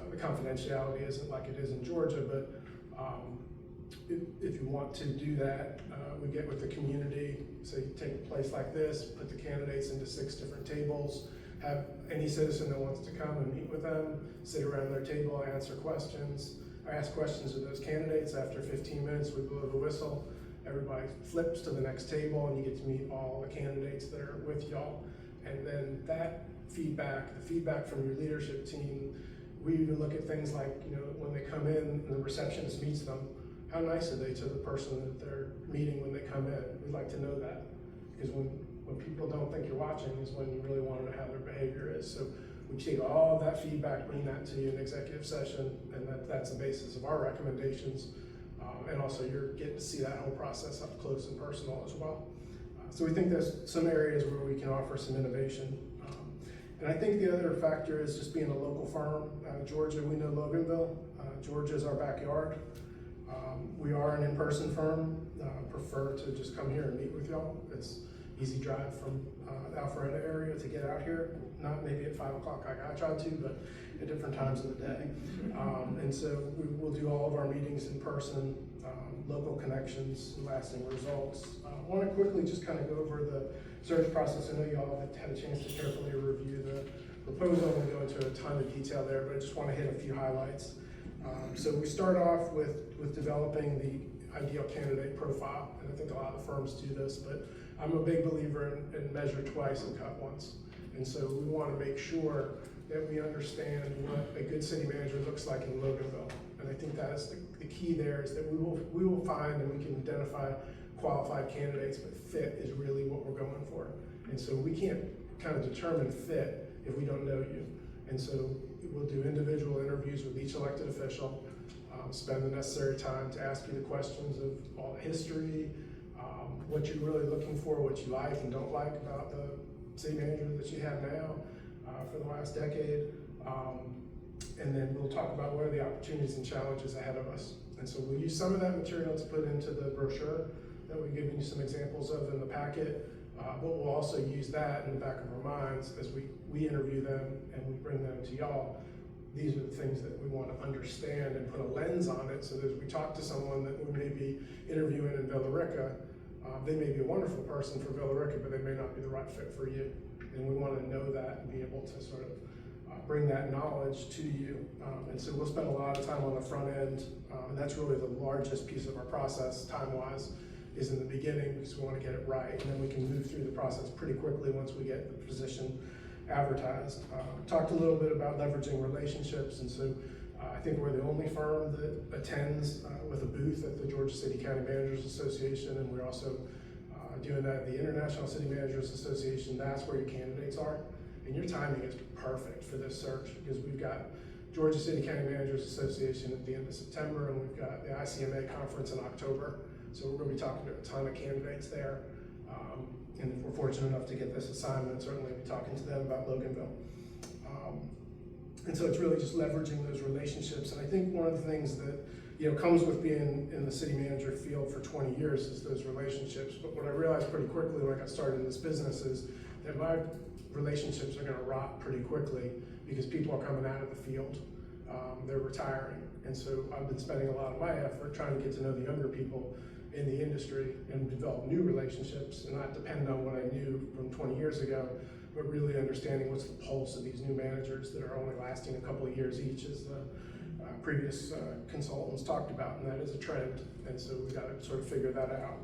the confidentiality isn't like it is in Georgia, but if you want to do that, we get with the community, so you take a place like this, put the candidates into 6 different tables, have any citizen that wants to come and meet with them, sit around their table, answer questions. I ask questions of those candidates. After 15 minutes, we blow the whistle. Everybody flips to the next table, and you get to meet all the candidates that are with y'all. And then that feedback, the feedback from your leadership team, we even look at things like, when they come in and the receptionist meets them, how nice are they to the person that they're meeting when they come in? We'd like to know that, because when people don't think you're watching is when you really want to know how their behavior is. So we take all of that feedback, bring that to you in executive session, and that's the basis of our recommendations. And also you're getting to see that whole process up close and personal as well. So we think there's some areas where we can offer some innovation. And I think the other factor is just being a local firm. Georgia, we know Loganville. Georgia is our backyard. We are an in-person firm. Prefer to just come here and meet with y'all. It's easy drive from the Alpharetta area to get out here. Not maybe at 5 o'clock like I tried to, but at different times of the day. And so we will do all of our meetings in person. local connections, and lasting results. I want to quickly just kind of go over the search process. I know you all have had a chance to carefully review the proposal and go into a ton of detail there, but I just want to hit a few highlights. So we start off with developing the ideal candidate profile, and I think a lot of firms do this, but I'm a big believer in measure twice and cut once. And so we want to make sure that we understand what a good city manager looks like in Loganville. And I think that is the key there, is that we will find and we can identify qualified candidates, but fit is really what we're going for. And so we can't kind of determine fit if we don't know you. And so we'll do individual interviews with each elected official, spend the necessary time to ask you the questions of all the history, what you're really looking for, what you like and don't like about the city manager that you have now for the last decade. And then we'll talk about what are the opportunities and challenges ahead of us. And so we'll use some of that material to put into the brochure that we've given you some examples of in the packet, but we'll also use that in the back of our minds as we interview them and we bring them to y'all. These are the things that we want to understand and put a lens on it, so that as we talk to someone that we may be interviewing in Villa Rica, they may be a wonderful person for Villa Rica, but they may not be the right fit for you. And we want to know that and be able to sort of bring that knowledge to you. And so we'll spend a lot of time on the front end, and that's really the largest piece of our process, time-wise, is in the beginning, because we want to get it right. And then we can move through the process pretty quickly once we get the position advertised. Talked a little bit about leveraging relationships, and so I think we're the only firm that attends with a booth at the Georgia City County Managers Association, and we're also doing that at the International City Managers Association. That's where your candidates are, and your timing is perfect for this search, because we've got Georgia City County Managers Association at the end of September, and we've got the ICMA conference in October. So we're going to be talking to a ton of candidates there. And if we're fortunate enough to get this assignment, certainly be talking to them about Loganville. And so it's really just leveraging those relationships. And I think one of the things that comes with being in the city manager field for 20 years is those relationships. But what I realized pretty quickly when I got started in this business is that my relationships are going to rot pretty quickly, because people are coming out of the field. They're retiring. And so I've been spending a lot of my effort trying to get to know the younger people in the industry and develop new relationships, and not depend on what I knew from 20 years ago, but really understanding what's the pulse of these new managers that are only lasting a couple of years each, as the previous consultants talked about, and that is a trend. And so we've got to sort of figure that out.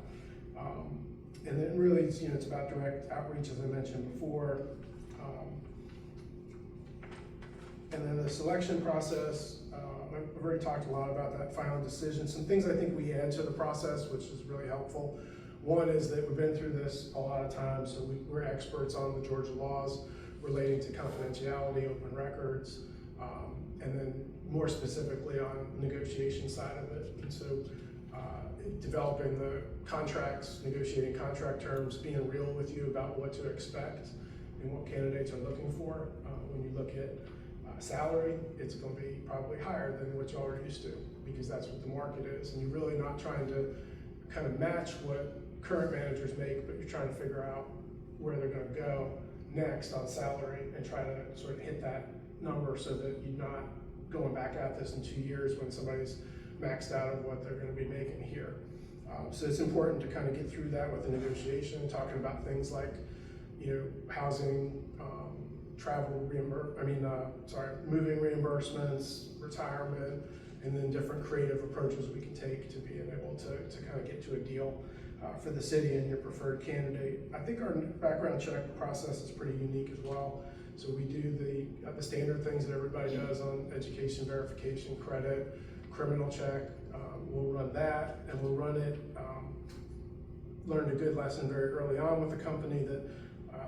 And then really, it's about direct outreach, as I mentioned before. And then the selection process, I've already talked a lot about that final decision. Some things I think we add to the process, which is really helpful. One is that we've been through this a lot of times, so we're experts on the Georgia laws relating to confidentiality, open records, and then more specifically on negotiation side of it. And so developing the contracts, negotiating contract terms, being real with you about what to expect and what candidates are looking for. When you look at salary, it's going to be probably higher than what you already used to, because that's what the market is. And you're really not trying to kind of match what current managers make, but you're trying to figure out where they're going to go next on salary and try to sort of hit that number, so that you're not going back at this in 2 years when somebody's maxed out of what they're going to be making here. So it's important to kind of get through that with the negotiation, talking about things like, housing, travel moving reimbursements, retirement, and then different creative approaches we can take to being able to kind of get to a deal for the city and your preferred candidate. I think our background check process is pretty unique as well. So we do the standard things that everybody does on education verification, credit, criminal check. We'll run that, and we'll run it. Learned a good lesson very early on with the company that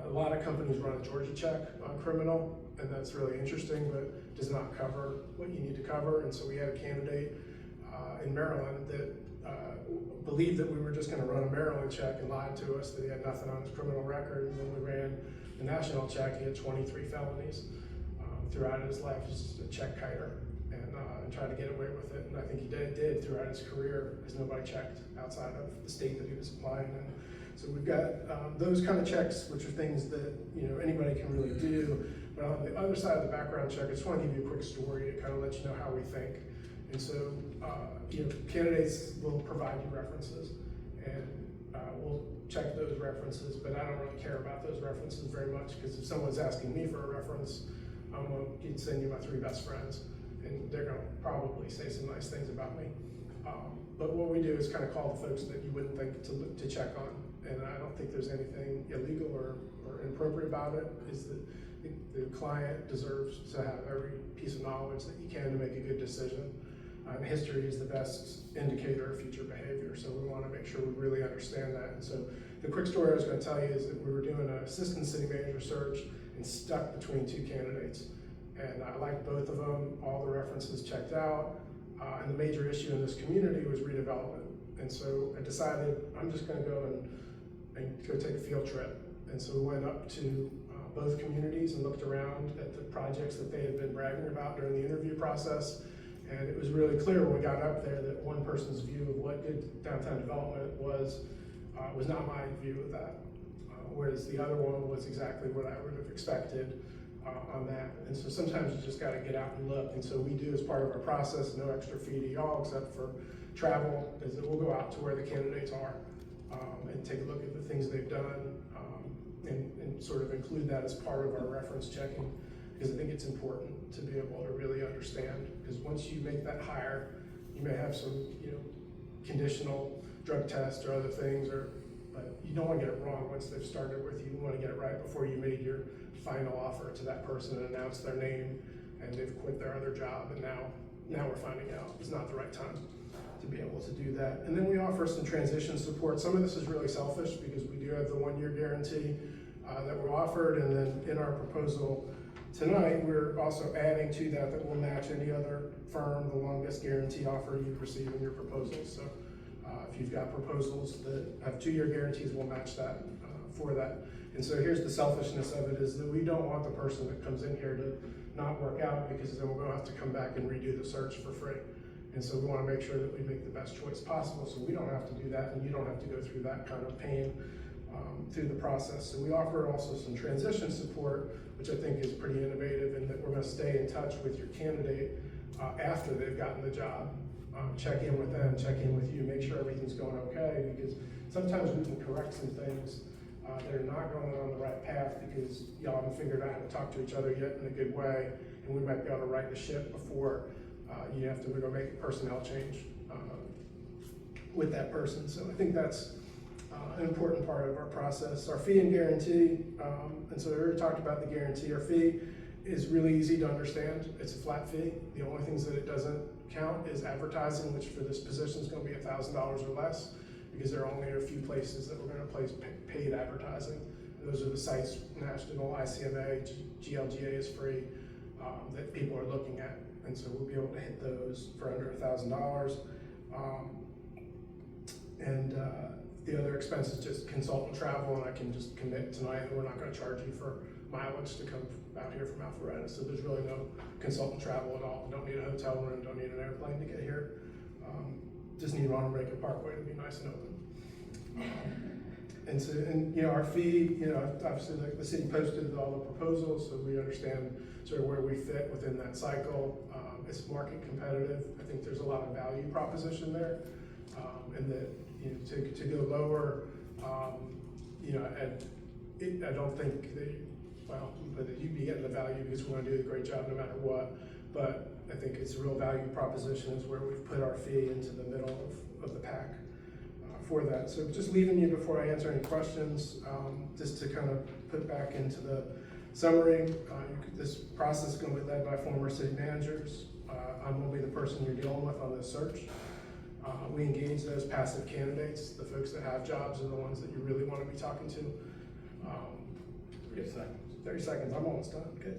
a lot of companies run a Georgia check on criminal, and that's really interesting, but does not cover what you need to cover. And so we had a candidate in Maryland that believed that we were just going to run a Maryland check, and lied to us that he had nothing on his criminal record. And then we ran the national check. He had 23 felonies throughout his life. He's just a check kiter, and tried to get away with it. And I think he did throughout his career, as nobody checked outside of the state that he was applying in. So we've got those kind of checks, which are things that anybody can really do. But on the other side of the background check, I just want to give you a quick story to kind of let you know how we think. And so, candidates will provide you references, and we'll check those references, but I don't really care about those references very much, because if someone's asking me for a reference, I'm going to send you my 3 best friends, and they're going to probably say some nice things about me. But what we do is kind of call the folks that you wouldn't think to check on, and I don't think there's anything illegal or inappropriate about it. Is that the client deserves to have every piece of knowledge that you can to make a good decision. And history is the best indicator of future behavior, so we want to make sure we really understand that. And so the quick story I was going to tell you is that we were doing an assistant city manager search and stuck between 2 candidates. And I liked both of them, all the references checked out, and the major issue in this community was redevelopment. And so I decided I'm just going to go and go take a field trip. And so we went up to both communities and looked around at the projects that they had been bragging about during the interview process. And it was really clear when we got up there that one person's view of what good downtown development was not my view of that, whereas the other one was exactly what I would have expected on that. And so sometimes you just got to get out and look. And so we do, as part of our process, no extra fee to y'all except for travel, is that we'll go out to where the candidates are and take a look at the things they've done and sort of include that as part of our reference checking, because I think it's important to be able to really understand, because once you make that hire, you may have some, conditional drug tests or other things, but you don't want to get it wrong once they've started with you. You want to get it right before you made your final offer to that person and announce their name and they've quit their other job, and now we're finding out it's not the right time to be able to do that. And then we offer some transition support. Some of this is really selfish because we do have the 1-year guarantee that we're offered, and then in our proposal tonight, we're also adding to that will match any other firm the longest guarantee offer you receive in your proposals. So if you've got proposals that have 2-year guarantees, we'll match that for that. And so here's the selfishness of it, is that we don't want the person that comes in here to not work out, because then we're going to have to come back and redo the search for free. And so we want to make sure that we make the best choice possible, so we don't have to do that and you don't have to go through that kind of pain through the process. So we offer also some transition support, which I think is pretty innovative, in that we're going to stay in touch with your candidate after they've gotten the job. Check in with them, check in with you, make sure everything's going okay, because sometimes we can correct some things that are not going on the right path because y'all haven't figured out how to talk to each other yet in a good way, and we might be able to right the ship before you have to go make a personnel change with that person. So I think that's an important part of our process. Our fee and guarantee, and so we already talked about the guarantee. Our fee is really easy to understand. It's a flat fee. The only things that it doesn't count is advertising, which for this position is going to be $1,000 or less, because there are only a few places that we're going to place paid advertising. And those are the sites, National, ICMA, GLGA is free, that people are looking at. And so we'll be able to hit those for under $1,000. The other expense is just consultant travel, and I can just commit tonight that we're not going to charge you for mileage to come out here from Alpharetta. So there's really no consultant travel at all. Don't need a hotel room, don't need an airplane to get here. Just need Ronald Reagan Parkway to be nice and open. And our fee, obviously the city posted all the proposals, so we understand sort of where we fit within that cycle. It's market competitive. I think there's a lot of value proposition there, and that to go lower, I don't think that you'd be getting the value, because we're going to do a great job no matter what. But I think it's a real value proposition is where we've put our fee into the middle of the pack for that. So just leaving you before I answer any questions, just to kind of put back into the summary. This process is going to be led by former city managers. I'm going to be the person you're dealing with on this search. We engage those passive candidates. The folks that have jobs are the ones that you really want to be talking to. 30 seconds, I'm almost done. Okay.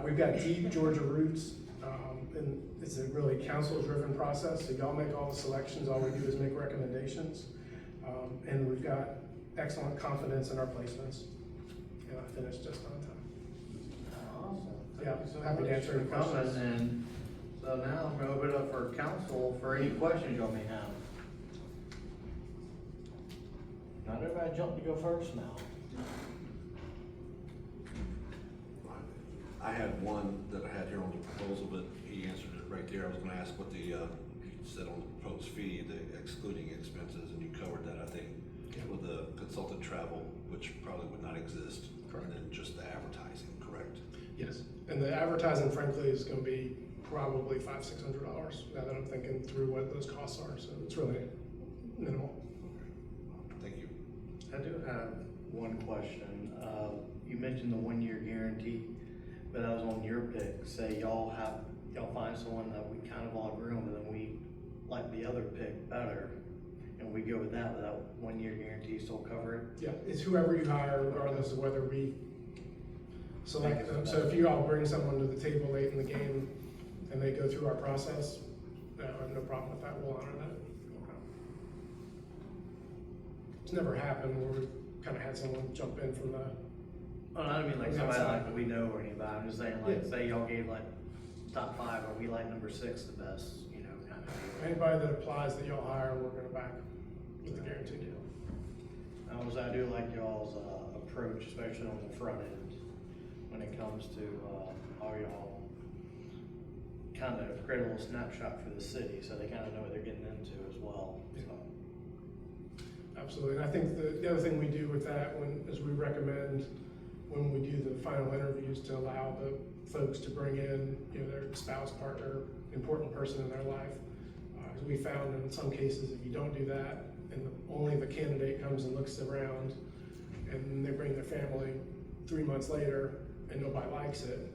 We've got deep Georgia roots, and it's a really council-driven process. So y'all make all the selections. All we do is make recommendations, and we've got excellent confidence in our placements. And I finished just on time. Awesome. Yeah, Thank you so happy to much answer any for coming. questions. And so now I'm gonna open it up for council for any questions y'all may have. Not everybody jump to go first now. I had one that I had here on the proposal, but he answered it right there. I was gonna ask what the, you said on the proposed fee, the excluding expenses, and you covered that, I think, with the consultant travel, which probably would not exist. Correct. And then just the advertising, correct? Yes, and the advertising frankly is gonna be probably $500-600 now that I'm thinking through what those costs are, so it's really minimal. Thank you. I do have one question. You mentioned the 1-year guarantee, but I was on your pick. Say y'all find someone that we kind of all agree on, but then we like the other pick better, and we go with that 1-year guarantee, still cover it? Yeah, it's whoever you hire regardless of whether we select them. So if you all bring someone to the table late in the game and they go through our process, I have no problem with that, we'll honor that. It's never happened where we've kind of had someone jump in from the, Oh, I don't mean like On the somebody outside. like we know or anybody. I'm just saying like, Yeah. say y'all gave like top 5, or we like number 6 the best, you know, kind of deal. anybody that applies that y'all hire, we're gonna back with the guarantee deal. I do like y'all's approach, especially on the front end, when it comes to how y'all kind of create a little snapshot for the city, so they kind of know what they're getting into as well. So. Absolutely, and I think the other thing we do with that is we recommend when we do the final interviews to allow the folks to bring in, their spouse, partner, important person in their life. Because we found in some cases, if you don't do that, and only the candidate comes and looks around, and they bring their family 3 months later, and nobody likes it,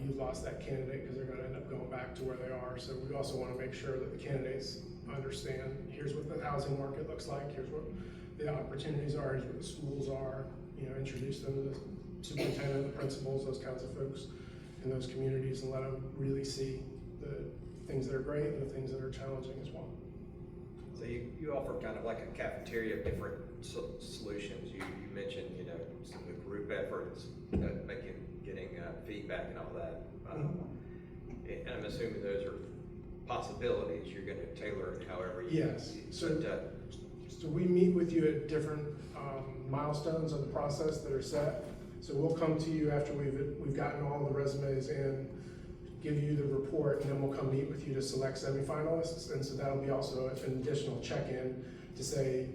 you've lost that candidate because they're going to end up going back to where they are. So we also want to make sure that the candidates understand, here's what the housing market looks like, here's what the opportunities are, here's what the schools are, introduce them to the superintendent, the principals, those kinds of folks in those communities, and let them really see the things that are great and the things that are challenging as well. So you offer kind of like a cafeteria of different solutions. You mentioned, some of the group efforts, getting feedback and all that. And I'm assuming those are possibilities. You're gonna tailor it however you. Yes. So But, we meet with you at different milestones of the process that are set. So we'll come to you after we've gotten all the resumes in, give you the report, and then we'll come meet with you to select semifinalists. And so that'll be also an additional check-in to say,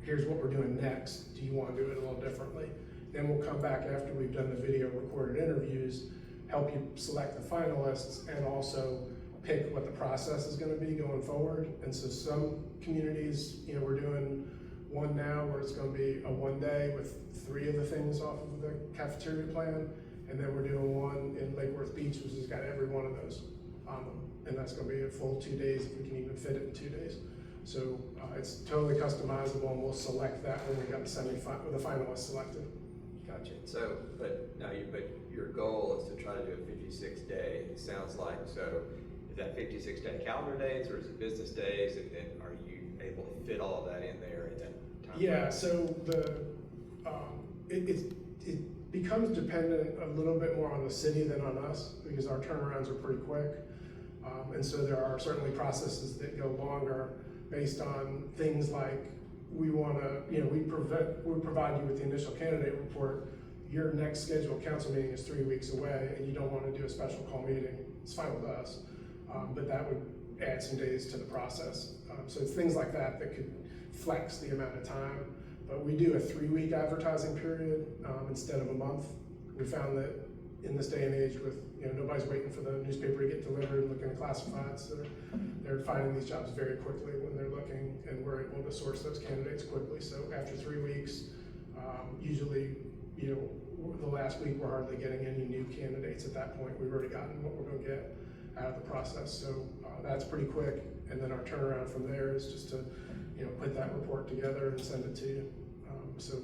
here's what we're doing next. Do you want to do it a little differently? Then we'll come back after we've done the video recorded interviews, help you select the finalists, and also pick what the process is going to be going forward. And so some communities, we're doing one now where it's going to be a 1 day with 3 of the things off of the cafeteria plan. And then we're doing one in Lake Worth Beach, which has got every one of those on them. And that's going to be a full 2 days if we can even fit it in 2 days. So it's totally customizable, and we'll select that when we got the finalists selected. gotcha. So, but your goal is to try to do a 56-day, it sounds like. So is that 56-day calendar days, or is it business days? And then are you able to fit all of that in there in that time? Yeah, so it becomes dependent a little bit more on the city than on us, because our turnarounds are pretty quick. And so there are certainly processes that go longer based on things like we provide you with the initial candidate report. Your next scheduled council meeting is 3 weeks away, and you don't want to do a special call meeting. It's fine with us, but that would add some days to the process. So it's things like that that could flex the amount of time. But we do a 3-week advertising period instead of a month. We found that in this day and age, with nobody's waiting for the newspaper to get delivered and looking at classifieds, so they're finding these jobs very quickly when they're looking, and we're able to source those candidates quickly. So after 3 weeks, usually, the last week we're hardly getting any new candidates at that point. We've already gotten what we're going to get out of the process. So that's pretty quick, and then our turnaround from there is just to put that report together and send it to you. So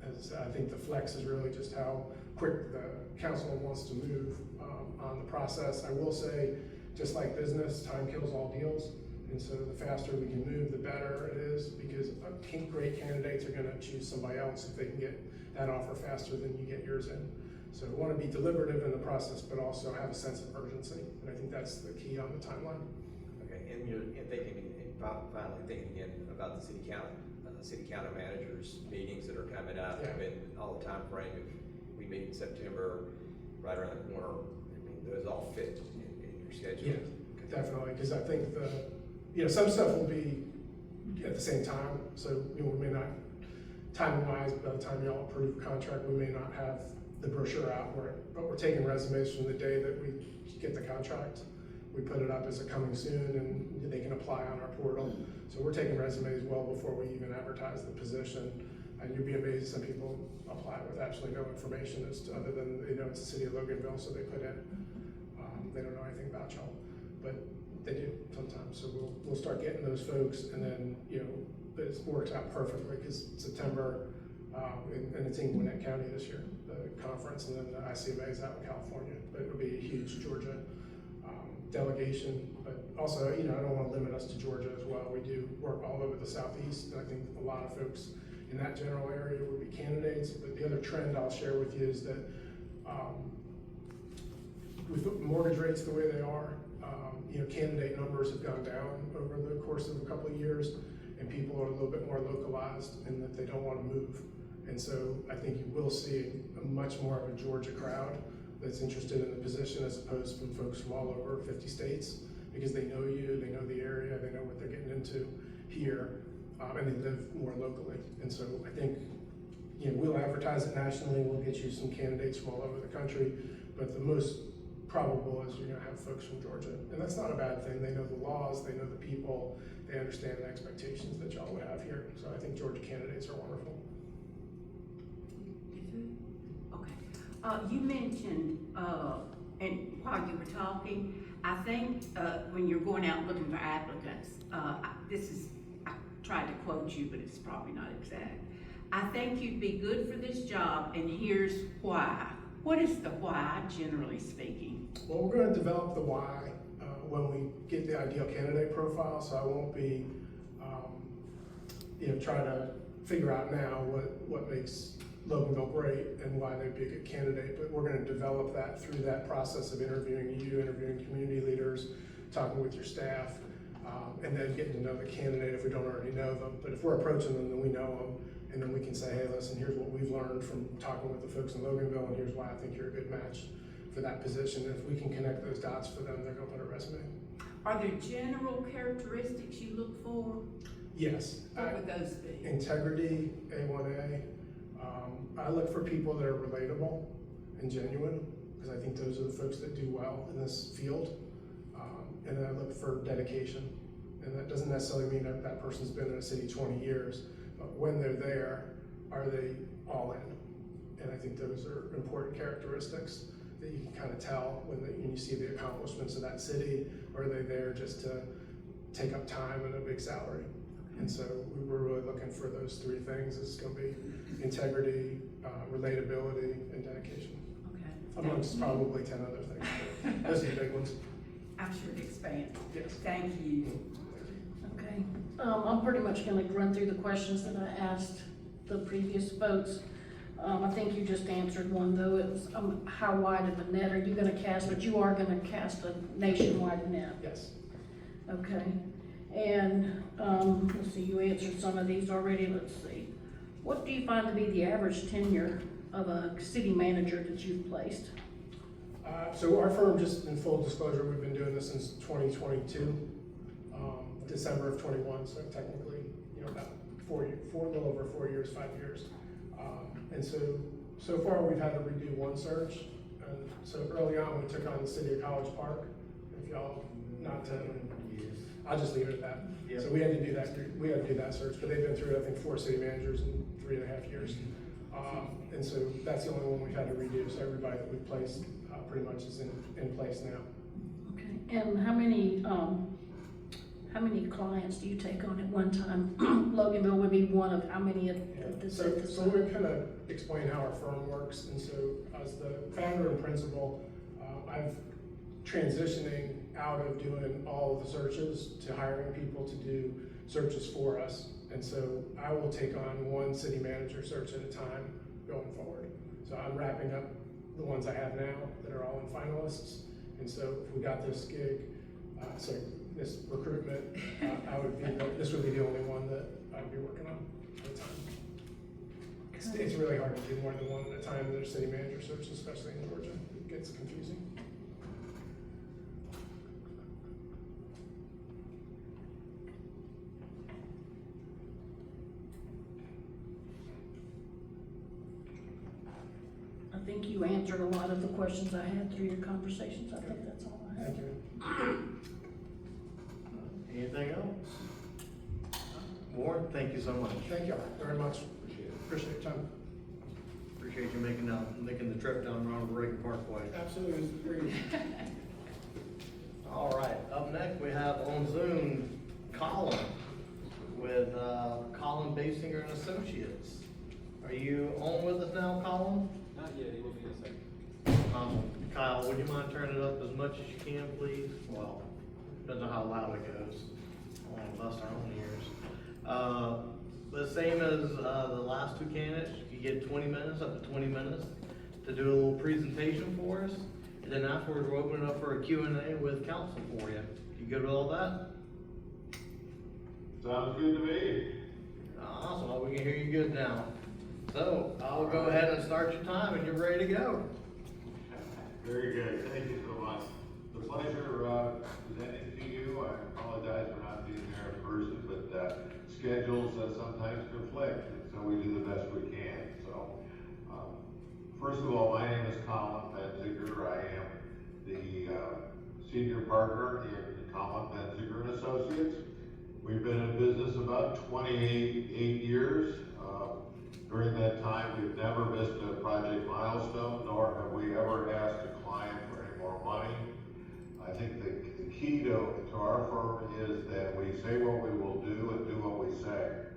as I said, I think the flex is really just how quick the council wants to move on the process. I will say, just like business, time kills all deals. And so the faster we can move, the better it is, because great candidates are gonna choose somebody else if they can get that offer faster than you get yours in. So we wanna be deliberative in the process, but also have a sense of urgency. And I think that's the key on the timeline. Okay, and you're finally thinking again about the city county managers meetings that are coming up. Yeah. I mean, all the time frame, if we meet in September, right around the corner, I mean, those all fit in your schedule? Yeah, definitely, because I think some stuff will be at the same time, so, we may not, timing wise, by the time y'all approve a contract, we may not have the brochure out, but we're taking resumes from the day that we get the contract. We put it up as a coming soon, and they can apply on our portal. So we're taking resumes well before we even advertise the position. And you'd be amazed, some people apply with absolutely no information other than they know it's the city of Loganville, so they put in. They don't know anything about y'all, but they do sometimes. So we'll start getting those folks, and then it works out perfectly because September, and it's in Gwinnett County this year, the conference, and then the ICMA is out in California. But it'll be a huge Georgia delegation, but also, I don't want to limit us to Georgia as well. We do work all over the Southeast, and I think a lot of folks in that general area would be candidates. But the other trend I'll share with you is that with mortgage rates the way they are, candidate numbers have gone down over the course of a couple of years, and people are a little bit more localized in that they don't want to move. And so I think you will see a much more of a Georgia crowd that's interested in the position as opposed from folks from all over 50 states, because they know you, they know the area, they know what they're getting into here, and they live more locally. And so I think, we'll advertise it nationally, we'll get you some candidates from all over the country, but the most probable is you're gonna have folks from Georgia. And that's not a bad thing. They know the laws, they know the people, they understand the expectations that y'all would have here. So I think Georgia candidates are wonderful. Okay. You mentioned, and while you were talking, I think when you're going out looking for applicants, I tried to quote you, but it's probably not exact. I think you'd be good for this job, and here's why. What is the why, generally speaking? Well, we're going to develop the why when we get the ideal candidate profile, so I won't be, trying to figure out now what makes Loganville great and why they'd be a good candidate, but we're going to develop that through that process of interviewing you, interviewing community leaders, talking with your staff, and then getting to know the candidate if we don't already know them. But if we're approaching them, then we know them, and then we can say, hey, listen, here's what we've learned from talking with the folks in Loganville, and here's why I think you're a good match for that position. And if we can connect those dots for them, they're going to put a resume. Are there general characteristics you look for? Yes. What would those be? Integrity, A1A. I look for people that are relatable and genuine, because I think those are the folks that do well in this field. And then I look for dedication. And that doesn't necessarily mean that person's been in a city 20 years, but when they're there, are they all in? And I think those are important characteristics that you can kind of tell when you see the accomplishments of that city, or are they there just to take up time and a big salary? And so we were really looking for those three things. It's going to be integrity, relatability, and dedication. Okay. Amongst probably 10 other things. Those are the big ones. I'm sure it expands. Yes. Thank you. Okay, I'm pretty much gonna run through the questions that I asked the previous folks. I think you just answered one though. It was, how wide of a net are you gonna cast? But you are gonna cast a nationwide net. Yes. Okay, and, let's see, you answered some of these already. Let's see. What do you find to be the average tenure of a city manager that you've placed? So our firm, just in full disclosure, we've been doing this since 2022, December of 21. So technically, about 4 years, a little over 4 years, 5 years. And so far we've had to redo one search. And so early on, we took on the city of College Park. If y'all not to, I'll just leave it at that. So we had to do that. We had to do that search, but they've been through, I think, 4 city managers in 3.5 years. And so that's the only one we've had to redo. So everybody that we've placed pretty much is in place now. Okay, and how many clients do you take on at one time? Loganville would be one of how many of this? So we're kind of explain how our firm works. And so as the founder and principal, I've transitioning out of doing all of the searches to hiring people to do searches for us. And so I will take on one city manager search at a time going forward. So I'm wrapping up the ones I have now that are all in finalists. And so if we got this gig, this recruitment, this would be the only one that I'd be working on at a time. It's really hard to do more than one at a time in their city manager search, especially in Georgia. It gets confusing. I think you answered a lot of the questions I had through your conversations. I think that's all I have. Thank you. Anything else? Warren, thank you so much. Thank you very much. Appreciate your time. Appreciate you making the trip down Ronald Reagan Parkway. Absolutely, it was great. All right, up next we have on Zoom Colin with Colin Basinger and Associates. Are you on with us now, Colin? Not yet, he will be in a second. Kyle, would you mind turning it up as much as you can, please? Well, depends on how loud it goes. I don't want to bust our own ears. The same as the last two candidates, you get 20 minutes, up to 20 minutes, to do a little presentation for us. And then afterwards, we'll open it up for a Q&A with council for you. You good with all that? Sounds good to me. Awesome, well, we can hear you good now. So, I'll go ahead and start your time and you're ready to go. Very good, thank you so much. The pleasure presenting to you. I apologize for not being there in person, but schedules sometimes conflict, and so we do the best we can. So, first of all, my name is Colin Benziger. I am the senior partner in Colin Benziger and Associates. We've been in business about 28 years. During that time, we've never missed a project milestone, nor have we ever asked a client for any more money. I think the key to our firm is that we say what we will do and do what we say.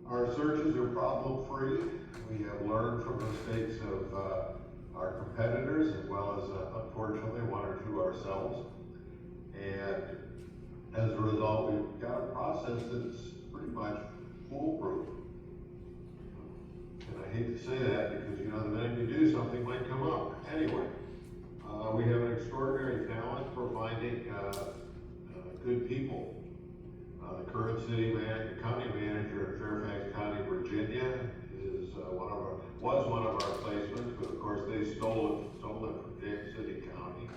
Our searches are problem-free. We have learned from mistakes of our competitors, as well as, unfortunately, one or two ourselves. And as a result, we've got a process that's pretty much foolproof. And I hate to say that because, you know, the minute you do, something might come up. Anyway, we have an extraordinary talent for finding good people. The current county manager in Fairfax County, Virginia, is was one of our placements, but of course they stole it from James City County.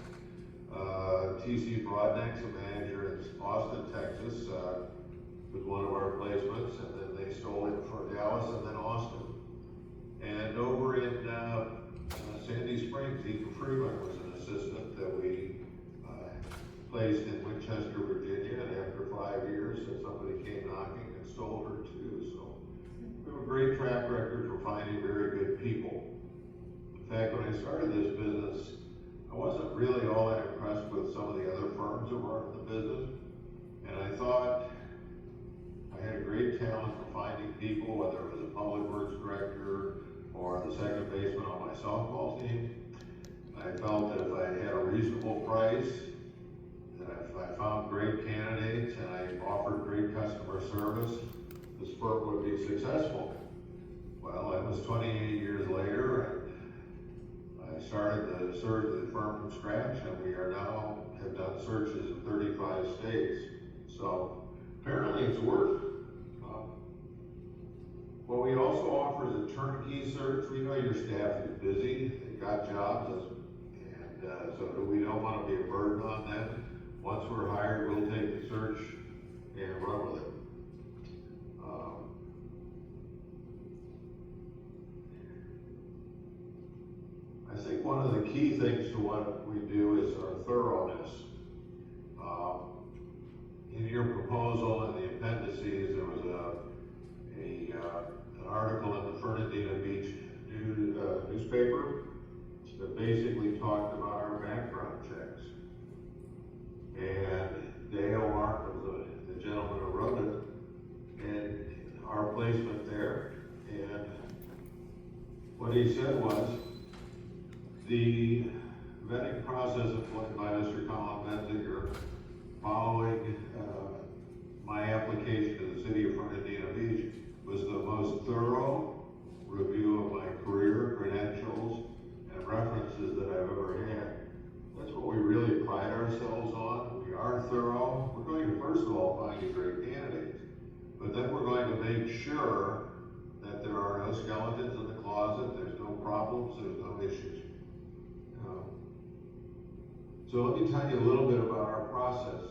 T.C. Broadneck's a manager in Austin, Texas, was one of our placements, and then they stole it for Dallas and then Austin. And over in Sandy Springs, Ethan Freeman was an assistant that we placed in Winchester, Virginia, and after 5 years, somebody came knocking and stole her too. So we have a great track record for finding very good people. In fact, when I started this business, I wasn't really all that impressed with some of the other firms that were in the business, and I thought I had a great talent for finding people, whether it was a public works director or the second baseman on my softball team. I felt that if I had a reasonable price, that if I found great candidates and I offered great customer service, this firm would be successful. Well, that was 28 years later, and I started the firm from scratch, and we are now have done searches in 35 states. So apparently it's worked. What we also offer is a turnkey search. We know your staff is busy, they've got jobs, and so we don't want to be a burden on them. Once we're hired, we'll take the search and run with it. I think one of the key things to what we do is our thoroughness. In your proposal and the appendices, there was an article in the Fernandina Beach newspaper that basically talked about our background checks. And Dale Mark was the gentleman who wrote it, and our placement there. And what he said was, the vetting process employed by Mr. Colin Benziger following my application to the city of Fernandina Beach was the most thorough review of my career, credentials, and references that I've ever had. That's what we really pride ourselves on. We are thorough. We're going to, first of all, find you great candidates, but then we're going to make sure that there are no skeletons in the closet, there's no problems, there's no issues. So let me tell you a little bit about our process.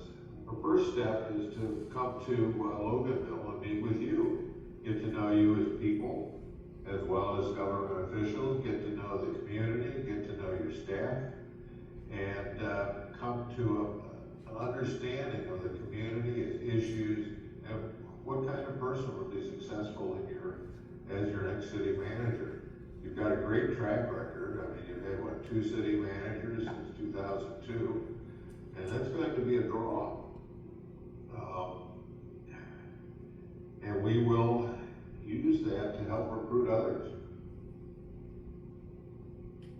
The first step is to come to Loganville and meet with you, get to know you as people, as government officials, get to know the community, get to know your staff, and come to an understanding of the community, its issues, and what kind of person would be successful as your next city manager. You've got a great track record. I mean, you've had, what, 2 city managers since 2002, and that's going to be a draw. And we will use that to help recruit others.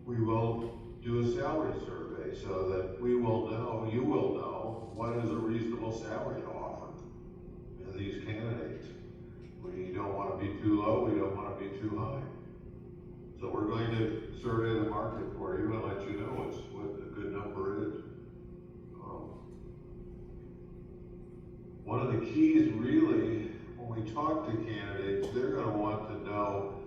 We will do a salary survey so that you will know what is a reasonable salary to offer these candidates. We don't want to be too low, we don't want to be too high. So we're going to survey the market for you and let you know what a good number is. One of the keys really, when we talk to candidates, they're going to want to know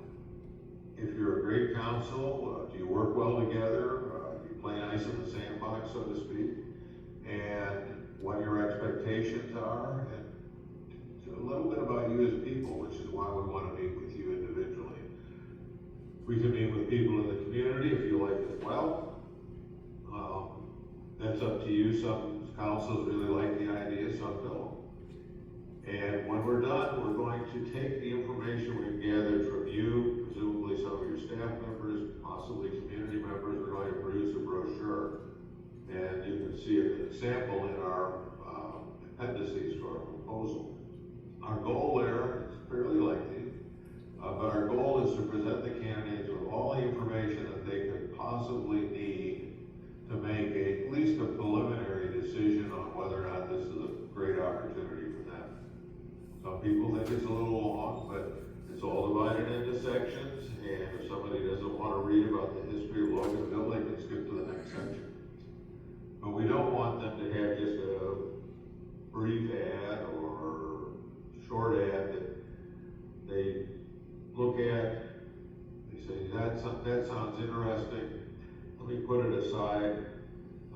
if you're a great counsel, do you work well together, do you play nice in the sandbox, so to speak, and what your expectations are, and a little bit about you as people, which is why we want to meet with you individually. We can meet with people in the community if you like as well. That's up to you. Some councils really like the idea, some don't. And when we're done, we're going to take the information we've gathered from you, presumably some of your staff members, possibly community members. We're going to produce a brochure. And you can see an example in our appendices to our proposal. Our goal there is fairly lengthy, but our goal is to present the candidates with all the information that they could possibly need to make at least a preliminary decision on whether or not this is a great opportunity for them. Some people think it's a little long, but it's all divided into sections, and if somebody doesn't want to read about the history of Loganville, they can skip to the next section. But we don't want them to have just a brief ad or short ad that they look at, they say, that sounds interesting, let me put it aside,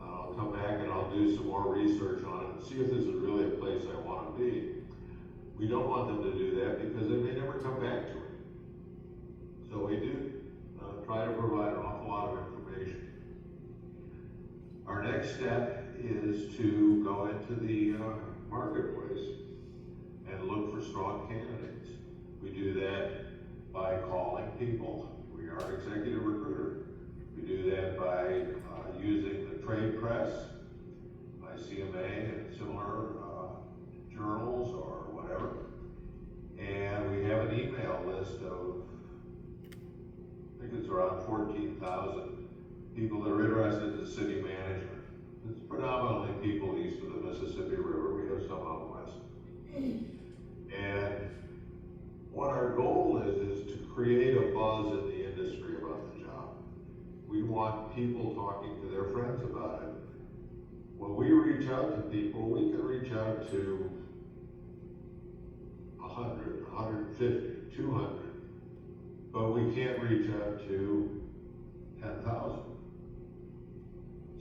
I'll come back and I'll do some more research on it and see if this is really a place I want to be. We don't want them to do that because they may never come back to it. So we do try to provide an awful lot of information. Our next step is to go into the marketplace and look for strong candidates. We do that by calling people. We are an executive recruiter. We do that by using the trade press, by CMA and similar journals or whatever. And we have an email list of, I think it's around 14,000 people that are interested in city management. It's predominantly people east of the Mississippi River. We have some out west. And what our goal is to create a buzz in the industry about the job. We want people talking to their friends about it. When we reach out to people, we can reach out to 100, 150, 200, but we can't reach out to 10,000.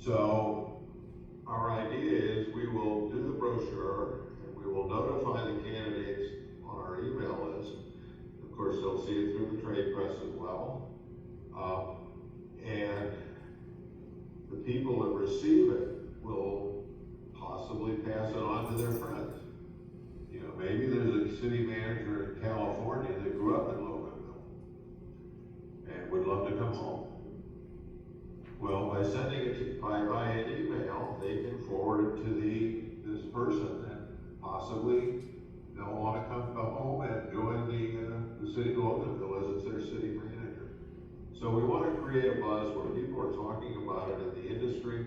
So our idea is we will do the brochure and we will notify the candidates on our email list. Of course, they'll see it through the trade press as well. And the people that receive it will possibly pass it on to their friends. You know, maybe there's a city manager in California that grew up in Loganville and would love to come home. Well, by sending it by an email, they can forward it to this person, and possibly they'll want to come home and join the city of Loganville as it's their city manager. So we want to create a buzz where people are talking about it in the industry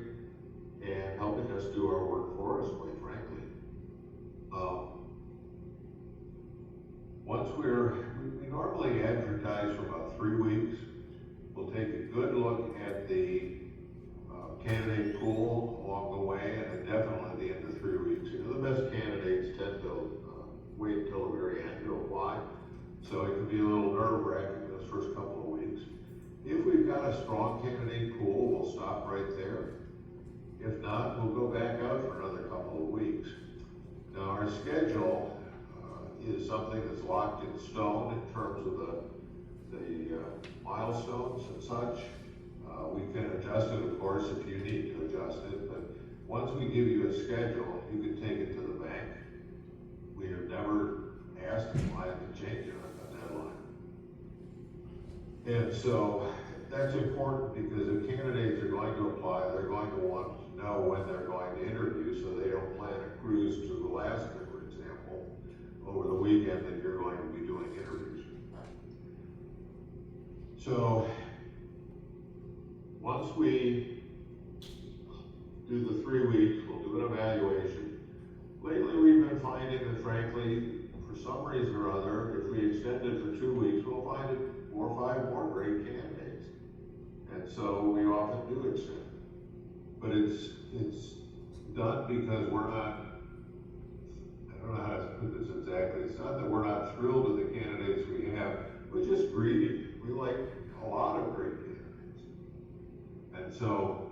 and helping us do our work for us, quite frankly. We normally advertise for about 3 weeks. We'll take a good look at the candidate pool along the way, and definitely at the end of 3 weeks. You know, the best candidates tend to wait until the very end to apply, so it can be a little nerve-wracking those first couple of weeks. If we've got a strong candidate pool, we'll stop right there. If not, we'll go back out for another couple of weeks. Now, our schedule is something that's locked in stone in terms of the milestones and such. We can adjust it, of course, if you need to adjust it, but once we give you a schedule, you can take it to the bank. We have never asked the client to change it on a deadline. And so that's important because if candidates are going to apply, they're going to want to know when they're going to interview so they don't plan a cruise to Alaska, for example, over the weekend that you're going to be doing interviews. So once we do the 3 weeks, we'll do an evaluation. Lately, we've been finding that frankly, for some reason or other, if we extend it for 2 weeks, we'll find 4 or 5 more great candidates. And so we often do extend. But it's done because we're not, I don't know how to put this exactly, it's not that we're not thrilled with the candidates we have, we're just greedy. We like a lot of great candidates. And so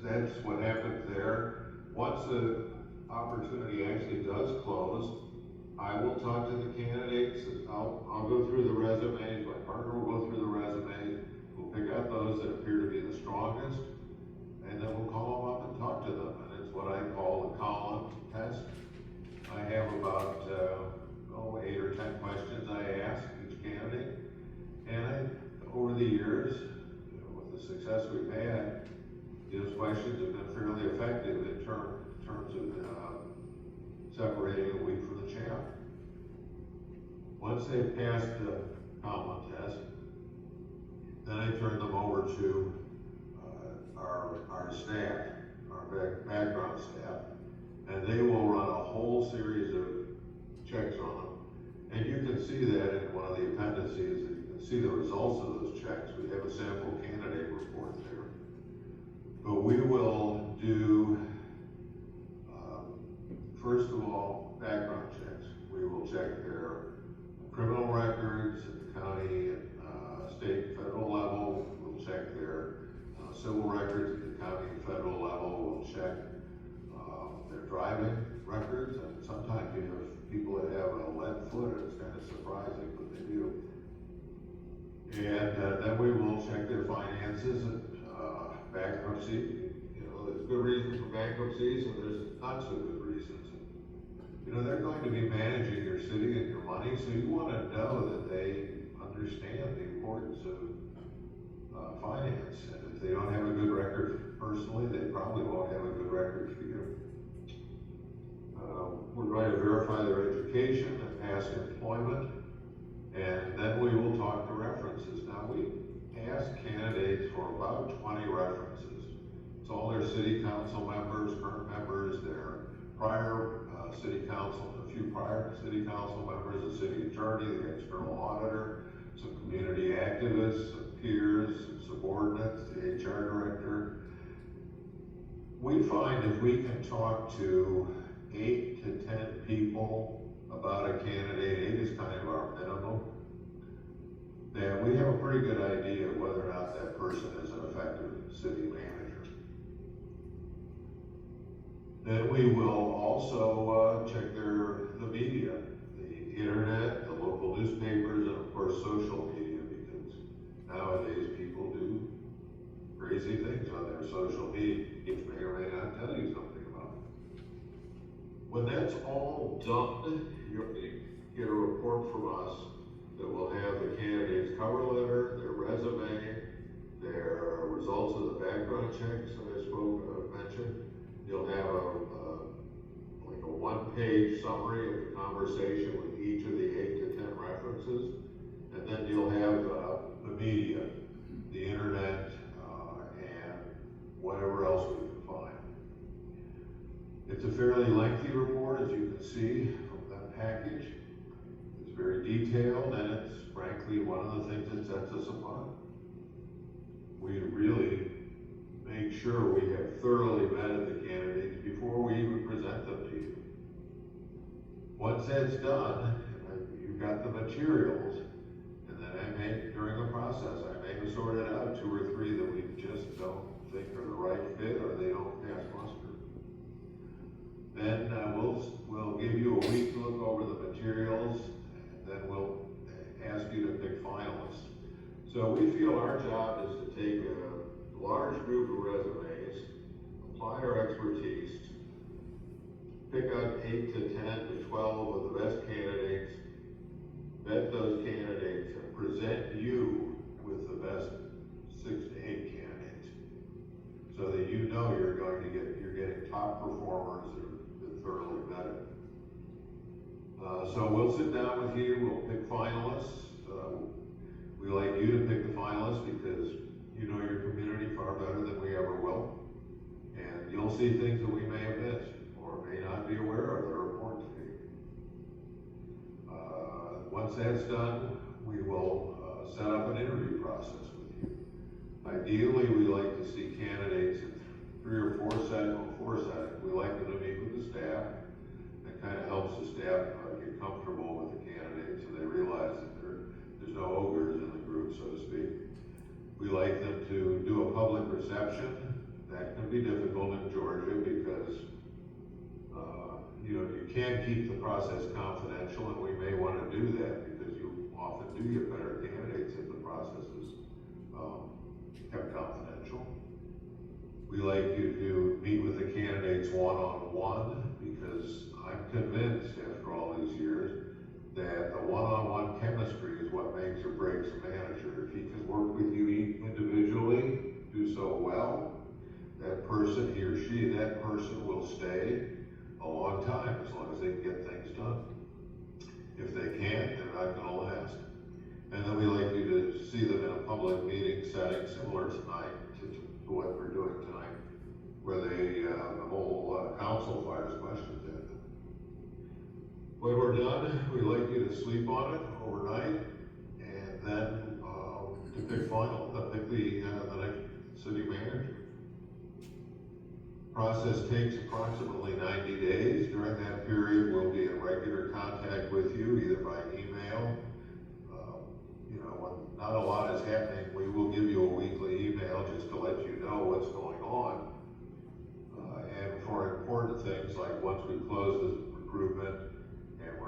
that's what happens there. Once the opportunity actually does close, I will talk to the candidates. I'll go through the resumes. My partner will go through the resumes. We'll pick out those that appear to be the strongest, and then we'll call them up and talk to them. And it's what I call the Collins test. I have about 8 or 10 questions I ask each candidate, and over the years, with the success we've had, those questions have been fairly effective in terms of separating the wheat from the chaff. Once they've passed the Collins test, then I turn them over to our staff, our background staff, and they will run a whole series of checks on them. And you can see that in one of the appendices, you can see the results of those checks. We have a sample candidate report there. But we will do, first of all, background checks. We will check their criminal records at the county, state, and federal level. We'll check their civil records at the county and federal level. We'll check their driving records. And sometimes you have people that have a lead foot, and it's kind of surprising, but they do. And then we will check their finances and bankruptcy. There's good reasons for bankruptcies, and there's not so good reasons. They're going to be managing your city and your money, so you want to know that they understand the importance of finance. And if they don't have a good record personally, they probably won't have a good record for you. We're going to verify their education and past employment, and then we will talk to references. Now, we ask candidates for about 20 references. It's all their city council members, current members, their prior city council, a few prior city council members, the city attorney, the external auditor, some community activists, some peers, some subordinates, the HR director. We find if we can talk to 8 to 10 people about a candidate, 8 is kind of our minimum, then we have a pretty good idea of whether or not that person is an effective city manager. Then we will also check the media, the internet, the local newspapers, and of course social media, because nowadays people do crazy things on their social media, which may or may not tell you something about. When that's all done, you'll get a report from us that will have the candidate's cover letter, their resume, their results of the background checks that I mentioned. You'll have like a one-page summary of the conversation with each of the 8 to 10 references, and then you'll have the media, the internet, and whatever else we can find. It's a fairly lengthy report, as you can see from that package. It's very detailed, and it's frankly one of the things that sets us apart. We really make sure we have thoroughly vetted the candidates before we even present them to you. Once that's done, you've got the materials, and then during the process, I may sort it out 2 or 3 that we just don't think are the right fit or they don't pass muster. Then we'll give you a week to look over the materials, and then we'll ask you to pick 5 So we feel our job is to take a large group of resumes, apply our expertise, pick out 8 to 10 to 12 of the best candidates, vet those candidates, and present you with the best 6 to 8 candidates. So that you know you're getting top performers that have been thoroughly vetted. So we'll sit down with you, we'll pick finalists. We like you to pick the finalists because you know your community far better than we ever will. And you'll see things that we may have missed or may not be aware of that are important to you. Once that's done, we will set up an interview process with you. Ideally, we like to see candidates in 3 or 4 settings. We like them to meet with the staff. That kind of helps the staff get comfortable with the candidates so they realize that there's no ogres in the group, so to speak. We like them to do a public reception. That can be difficult in Georgia because you can keep the process confidential, and we may want to do that because you often do get better candidates if the process is kept confidential. We like you to meet with the candidates one-on-one because I'm convinced after all these years that the one-on-one chemistry is what makes or breaks a manager. If he can work with you individually, do so well, that person, he or she, that person will stay a long time as long as they can get things done. If they can't, they're not going to last. And then we like you to see them in a public meeting setting similar tonight to what we're doing tonight, where the whole council fires questions at them. When we're done, we like you to sleep on it overnight, and then to pick the next city manager. Process takes approximately 90 days. During that period, we'll be in regular contact with you, either by email. When not a lot is happening, we will give you a weekly email just to let you know what's going on. And for important things, like once we close this recruitment and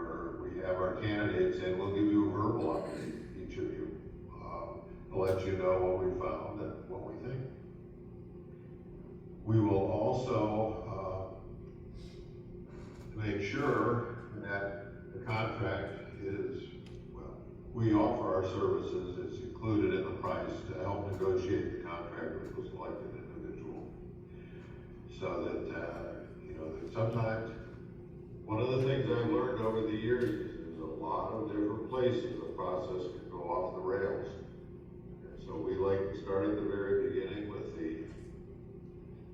we have our candidates in, we'll give you a verbal update, each of you, to let you know what we found and what we think. We will also make sure that the contract is, we offer our services, it's included in the price to help negotiate the contract with the selected individual. So that, that sometimes, one of the things I've learned over the years is there's a lot of different places the process can go off the rails. And so we like to start at the very beginning with the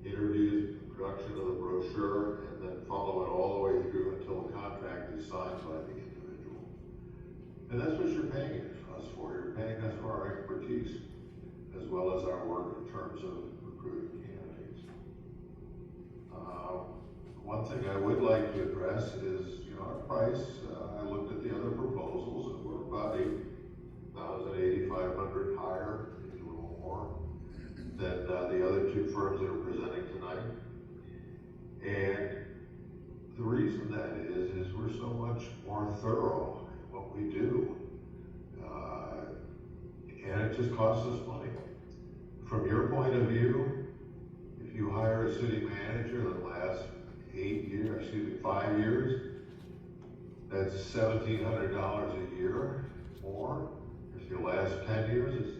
interviews, production of the brochure, and then follow it all the way through until the contract is signed by the individual. And that's what you're paying us for. You're paying us for our expertise, as well as our work in terms of recruiting candidates. One thing I would like to address is, our price. I looked at the other proposals, and we're about $8,500 higher, maybe a little more, than the other 2 firms that are presenting tonight. And the reason that is we're so much more thorough in what we do. And it just costs us money. From your point of view, if you hire a city manager that lasts 5 years, that's $1,700 a year more. If you last 10 years, it's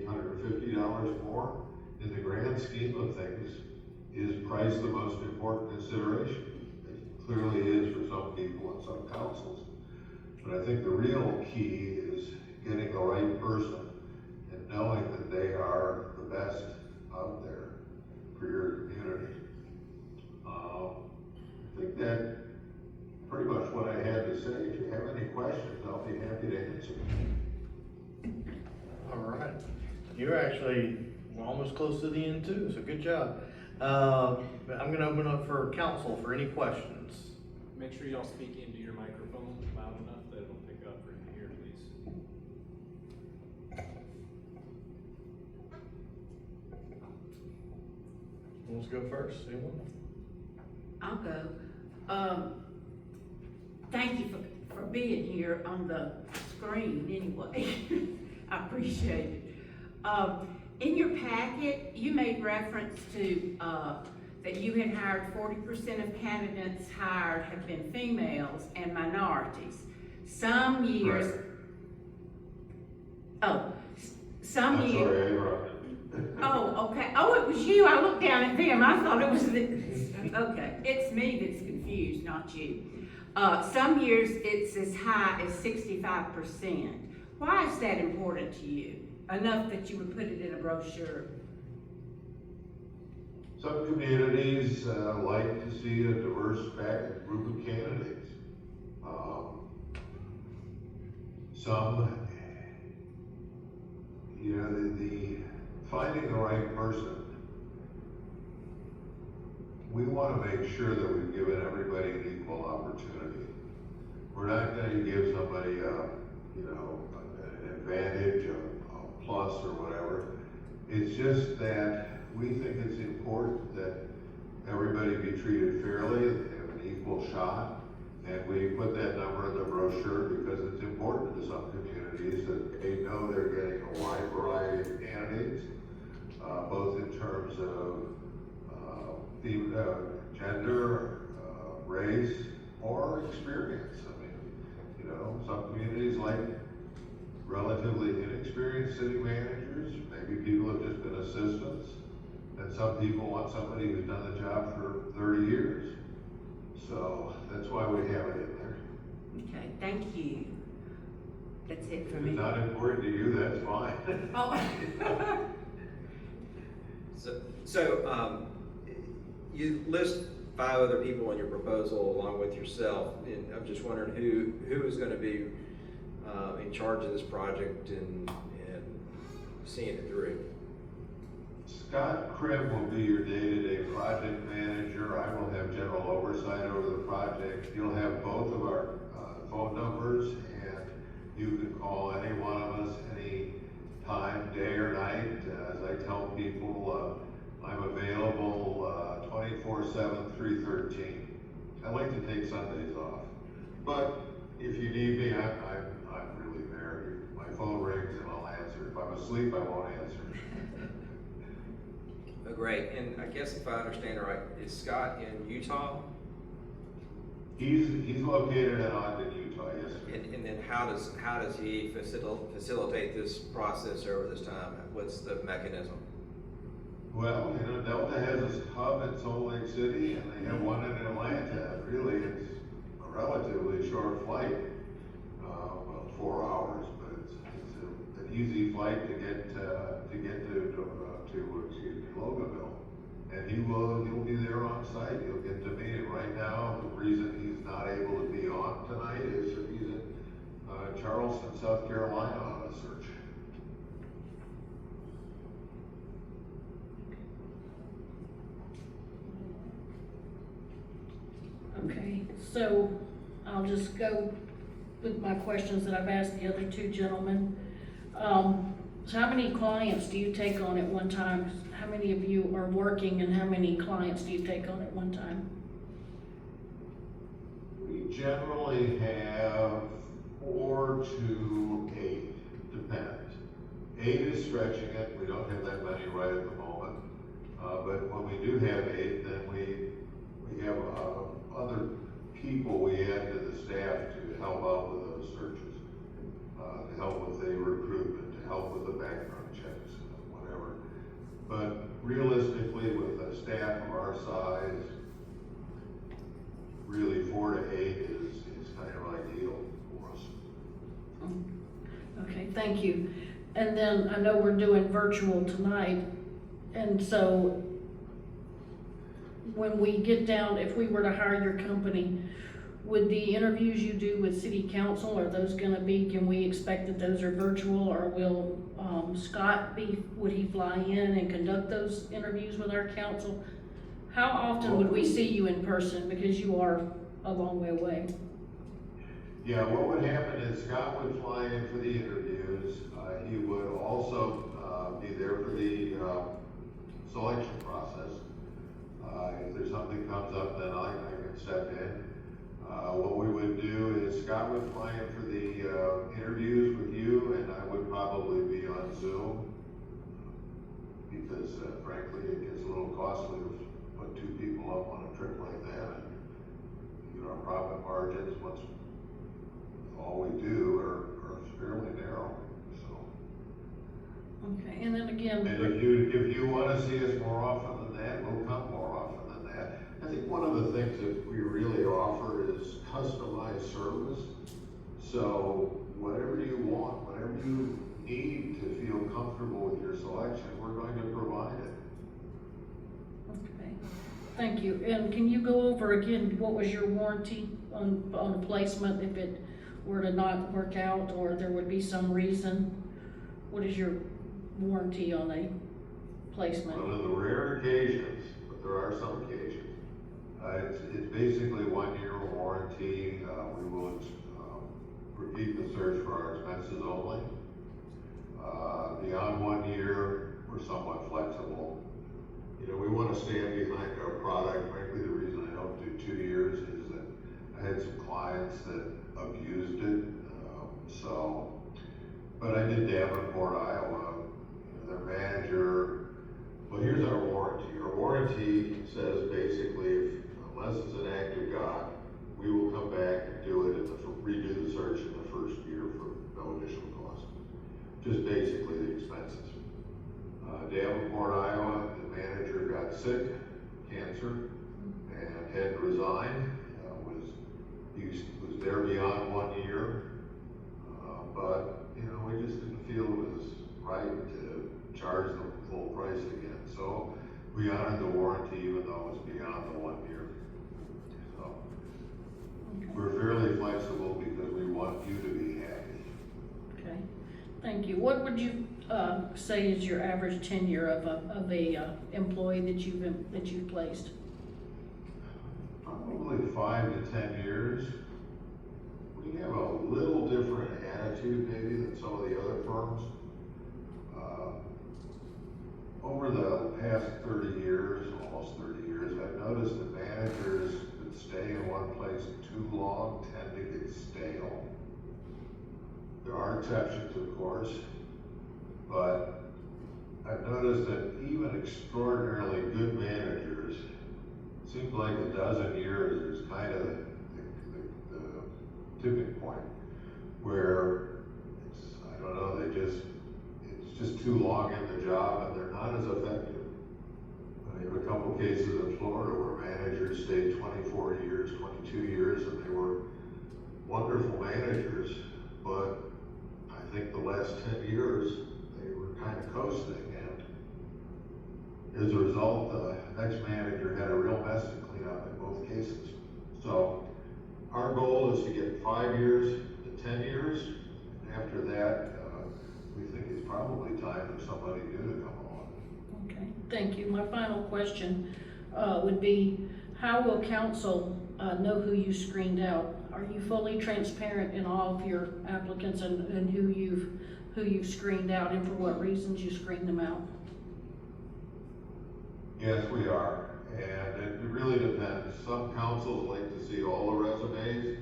$850 more. In the grand scheme of things, is price the most important consideration? It clearly is for some people and some councils. But I think the real key is getting the right person and knowing that they are the best out there for your community. I think that's pretty much what I had to say. If you have any questions, I'll be happy to answer. All right. You're actually almost close to the end too, so good job. But I'm gonna open up for council for any questions. Make sure y'all speak into your microphone loud enough that it'll pick up for you here, please. Who wants to go first? Anyone? I'll go. Thank you for being here on the screen anyway. I appreciate it. In your packet, you made reference to, that you had hired 40% of candidates hired have been females and minorities. Some years. Right. Oh, some I'm years. sorry, I interrupted. Oh, okay. Oh, it was you. I looked down at them. I thought it was okay. It's me that's confused, not you. Some years it's as high as 65%. Why is that important to you? Enough that you would put it in a brochure? Some communities like to see a diverse group of candidates. Some, you know, the finding the right person, we want to make sure that we've given everybody an equal opportunity. We're not going to give somebody you know, an advantage, a plus or whatever. It's just that we think it's important that everybody be treated fairly, that they have an equal shot. And we put that number in the brochure because it's important to some communities that they know they're getting a wide variety of candidates, both in terms of gender, race, or experience. I mean, you know, some communities like relatively inexperienced city managers, maybe people have just been assistants, and some people want somebody who's done the job for 30 years. So that's why we have it in there. Okay, thank you. That's it for If me. it's not important to you, that's fine. Oh. So, you list 5 other people in your proposal along with yourself, and I'm just wondering who is gonna be in charge of this project and seeing it through? Scott Krim will be your day-to-day project manager. I will have general oversight over the project. You'll have both of our phone numbers, and you can call any one of us any time, day or night. As I tell people, I'm available 24/7, 313. I like to take Sundays off, but if you need me, I'm really there. My phone rings and I'll answer. If I'm asleep, I won't answer. Oh, great, and I guess if I understand it right, is Scott in Utah? He's located in Ogden, Utah, yes, sir. And then how does he facilitate this process over this time? What's the mechanism? Well, you know, Delta has a hub in Salt Lake City, and they have one in Atlanta. Really, it's a relatively short flight, about 4 hours, but it's an easy flight to get to Loganville. And he'll be there on site. He'll get to meet him. Right now, the reason he's not able to be on tonight is that he's in Charleston, South Carolina on a search. Okay, so I'll just go with my questions that I've asked the other 2 gentlemen. So how many clients do you take on at one time? How many of you are working, and how many clients do you take on at one time? We generally have 4 to 8, depends. 8 is stretching it. We don't have that many right at the moment. But when we do have 8, then we have other people we add to the staff to help out with those searches, to help with the recruitment, to help with the background checks, whatever. But realistically, with a staff of our size, really 4 to 8 is kind of ideal for us. Okay, thank you. And then I know we're doing virtual tonight, and so when we get down, if we were to hire your company, would the interviews you do with city council, are those gonna be, can we expect that those are virtual, or will Scott would he fly in and conduct those interviews with our council? How often would we see you in person, because you are a long way away? Yeah, what would happen is Scott would fly in for the interviews. He would also be there for the selection process. If there's something comes up, then I can step in. What we would do is Scott would fly in for the interviews with you, and I would probably two people up on a trip like that. And, you know, our profit margins, once all we do are fairly narrow, so. Okay, and then again. And if you wanna see us more often than that, we'll come more often than that. I think one of the things that we really offer is customized service. So whatever you want, whatever you need to feel comfortable with your selection, we're going to provide it. Okay, thank you. And can you go over again, what was your warranty on a placement if it were to not work out or there would be some reason? What is your warranty on a placement? One of the rare occasions, but there are some occasions, it's basically 1 year warranty. We will repeat the search for our expenses only. Beyond 1 year, we're somewhat flexible. You know, we want to stand behind our product. Frankly, the reason I don't do 2 years is that I had some clients that abused it. But I did Davenport, Iowa. You know, their manager. Well, here's our warranty. Our warranty says basically, unless it's an act of God, we will come back and do it redo the search in the first year for no additional cost. Just basically the expenses. Davenport, Iowa, the manager got sick, cancer, and had to resign. He was there beyond 1 year, but you know, we just didn't feel it was right to charge the full price again. So we honored the warranty even though it was beyond the 1 year. So we're fairly flexible because we want you to be happy. Okay, thank you. What would you say is your average tenure of a employee that you've placed? Probably 5 to 10 years. We have a little different attitude maybe than some of the other firms. Over the past 30 years, almost 30 years, I've noticed that managers that stay in one place too long tend to get stale. There are exceptions, of course, but I've noticed that even extraordinarily good managers, it seems like a dozen years is kind of the tipping point where it's, I don't know, it's just too long in the job and they're not as effective. I have a couple cases in Florida where managers stayed 24 years, 22 years, and they were wonderful managers, but I think the last 10 years, they were kind of coasting, and as a result, the next manager had a real mess to clean up in both cases. So our goal is to get 5 years to 10 years, and after that, we think it's probably time for somebody new to come along. Okay, thank you. My final question would be, how will council know who you screened out? Are you fully transparent in all of your applicants and who you've screened out and for what reasons you screened them out? Yes, we are, and it really depends. Some councils like to see all the resumes.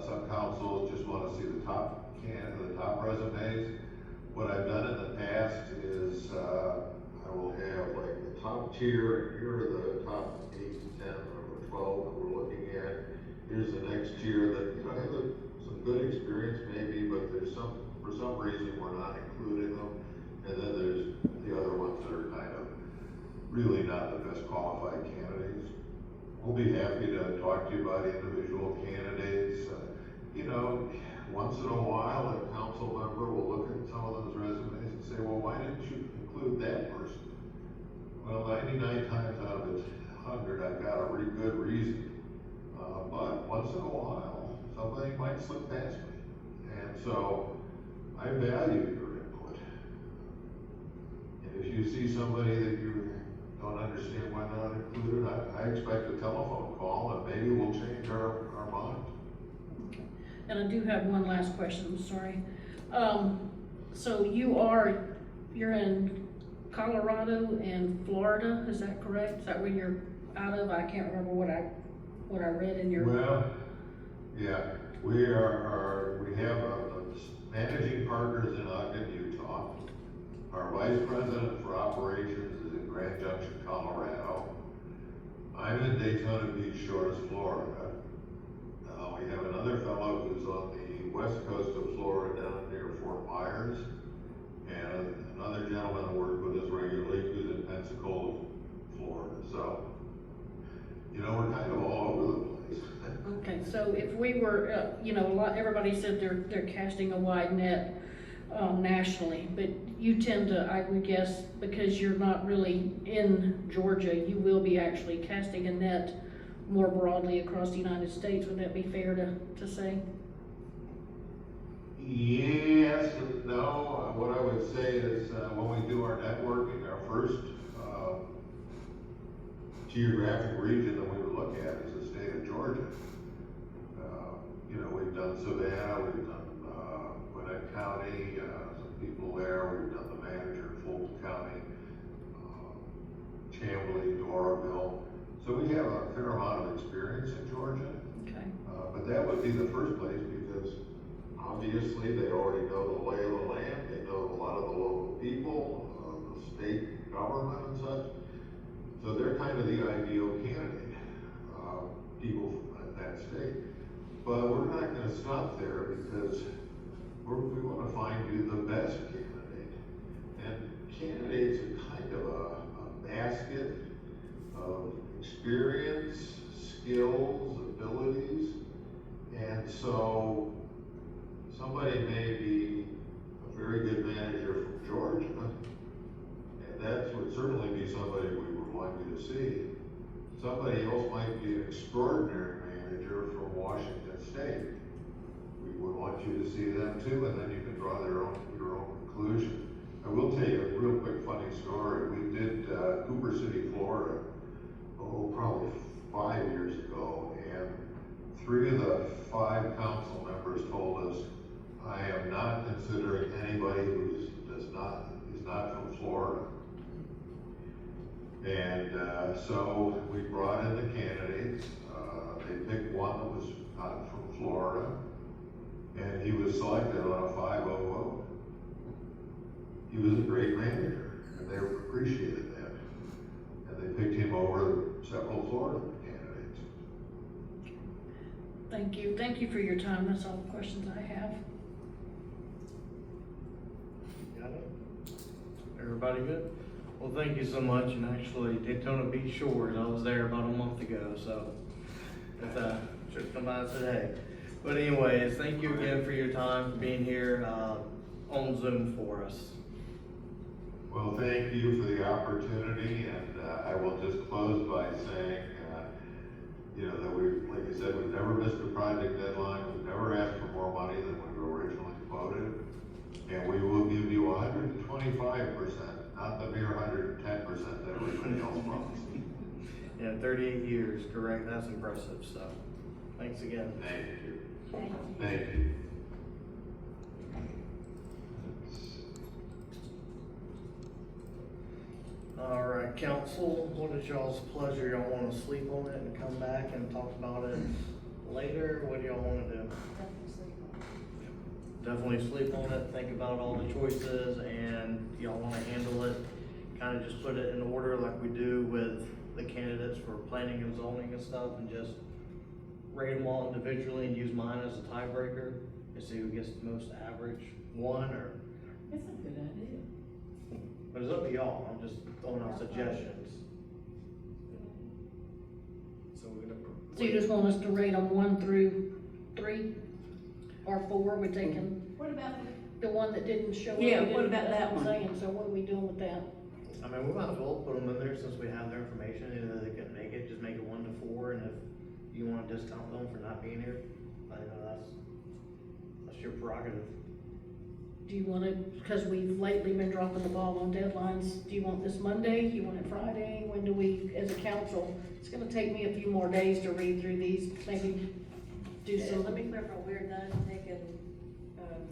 Some councils just want to see the top resumes. What I've done in the past is I will have like the top tier, and here are the top 8, 10, or 12 that we're looking at. Here's the next tier that, you know, have some good experience maybe, but for some reason we're not including them. And then there's the other ones that are kind of really not the best qualified candidates. We'll be happy to talk to you about individual candidates. You know, once in a while, a council member will look at some of those resumes and say, well, why didn't you include that person? Well, 99 times out of 100, I've got a good reason. But once in a while, somebody might slip past me. And so I value your input. And if you see somebody that you don't understand why not included, I expect a telephone call and maybe we'll change our mind. Okay. And I do have one last question, I'm sorry. So you're in Colorado and Florida, is that correct? Is that where you're out of? I can't remember what I read in your. Well, yeah, we have the managing partners in Ogden, Utah. Our vice president for operations is in Grand Junction, Colorado. I'm in Daytona Beach Shores, Florida. We have another fellow who's on the west coast of Florida down near Fort Myers, and another gentleman who works with us regularly who's in Pensacola, Florida. So, you know, we're kind of all over the place. Okay, so if we were, you know, everybody said they're casting a wide net, nationally, but you tend to, I would guess, because you're not really in Georgia, you will be actually casting a net more broadly across the United States. Would that be fair to say? Yes and no. What I would say is when we do our networking, our first geographic region that we would look at is the state of Georgia. You know, we've done Savannah, we've done Gwinnett County, some people there, we've done the manager in Fulton County, Chamblee, Doraville. So we have a fair amount of experience in Georgia. Okay. But that would be the first place because obviously they already know the lay of the land, they know a lot of the local people, the state government and such. So they're kind of the ideal candidate, people from that state. But we're not gonna stop there because we wanna find you the best candidate. And candidates are kind of a basket of experience, skills, abilities. And so somebody may be a very good manager from Georgia, and that would certainly be somebody we would want you to see. Somebody else might be an extraordinary manager from Washington State. We would want you to see them too, and then you can draw your own conclusion. I will tell you a real quick funny story. We did Cooper City, Florida, probably 5 years ago, and 3 of the 5 council members told us, I am not considering anybody who is not from Florida. And so we brought in the candidates. They picked one that was not from Florida, and he was selected on a 5-0 vote. He was a great manager, and they appreciated that. And they picked him over several Florida candidates. Thank you. Thank you for your time. That's all the questions I have. Got it? Everybody good? Well, thank you so much, and actually Daytona Beach Shores, I was there about a month ago, so it's should come by today. But anyways, thank you again for your time, for being here on Zoom for us. Well, thank you for the opportunity, and I will just close by saying, you know, that like I said, we've never missed a project deadline, we've never asked for more money than we were originally quoted, and we will give you 125%, not the mere 110% that everybody else promised. Yeah, 38 years, correct, that's impressive, so, thanks again. Thank you. Thank you. All right, council, what is y'all's pleasure? Y'all wanna sleep on it and come back and talk about it later? What do y'all wanna do? Definitely sleep on it, think about all the choices, and y'all wanna handle it, kinda just put it in order like we do with the candidates for planning and zoning and stuff, and just rate them all individually and use mine as a tiebreaker, and see who gets the most average one, or, That's a good idea. but it's up to y'all, I'm just throwing out suggestions. So we're gonna. So you just want us to rate them 1 through 3 or 4? We're taking What about, the one that didn't show up. Yeah, we didn't- what about that's that what I'm one? saying. So what are we doing with that? I mean, we might as well put them in there since we have their information, and if they couldn't make it, just make it 1 to 4, and if you wanna discount them for not being here, I know that's your prerogative. Do you want to, because we've lately been dropping the ball on deadlines, do you want this Monday? Do you want it Friday? When do we, as a council, it's gonna take me a few more days to read through these, maybe do So some. let me clarify, we're done taking,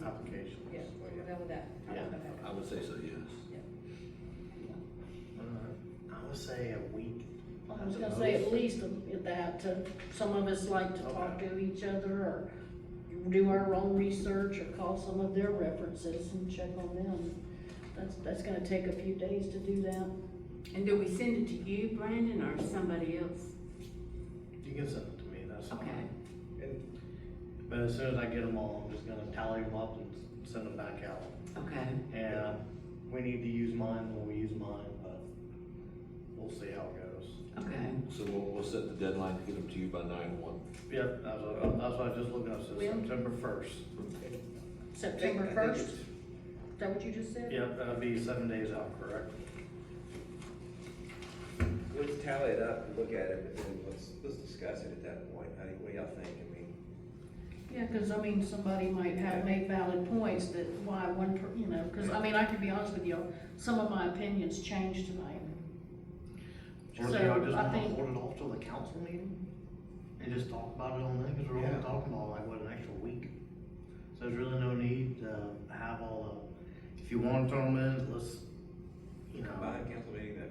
Applications. yeah, we're done with that. Yeah. I would say so, yes. I would say a week. I was gonna say at least that, some of us like to talk to each other or do our own research or call some of their references and check on them. That's gonna take a few days to do that. and do we send it to you, Brandon, or somebody else? You can send it to me, that's fine. Okay, But as soon as I get them all, I'm just gonna tally them up and send them back out. okay. And we need to use mine, we'll use mine, but we'll see how it goes. Okay. So we'll set the deadline to get them to you by 9/1. Yep, that's what I just looked at, so When? September first. September I think first? it's- Is that what you just said? Yep, that'll be 7 days out, correct? Let's tally it up and look at it, but then let's discuss it at that point. What do y'all think? I mean, Yeah, cause I mean, somebody might have made valid points that why one, you know, cause I mean, I can be honest with you, some of my opinions changed tonight. Or do So, y'all just I wanna think- hold it off till the council meeting? And just talk about it on there, cause we're only Yeah. talking about like, what, an extra week? So there's really no need to have all the, if you want to turn them in, let's, you know. combined council meeting that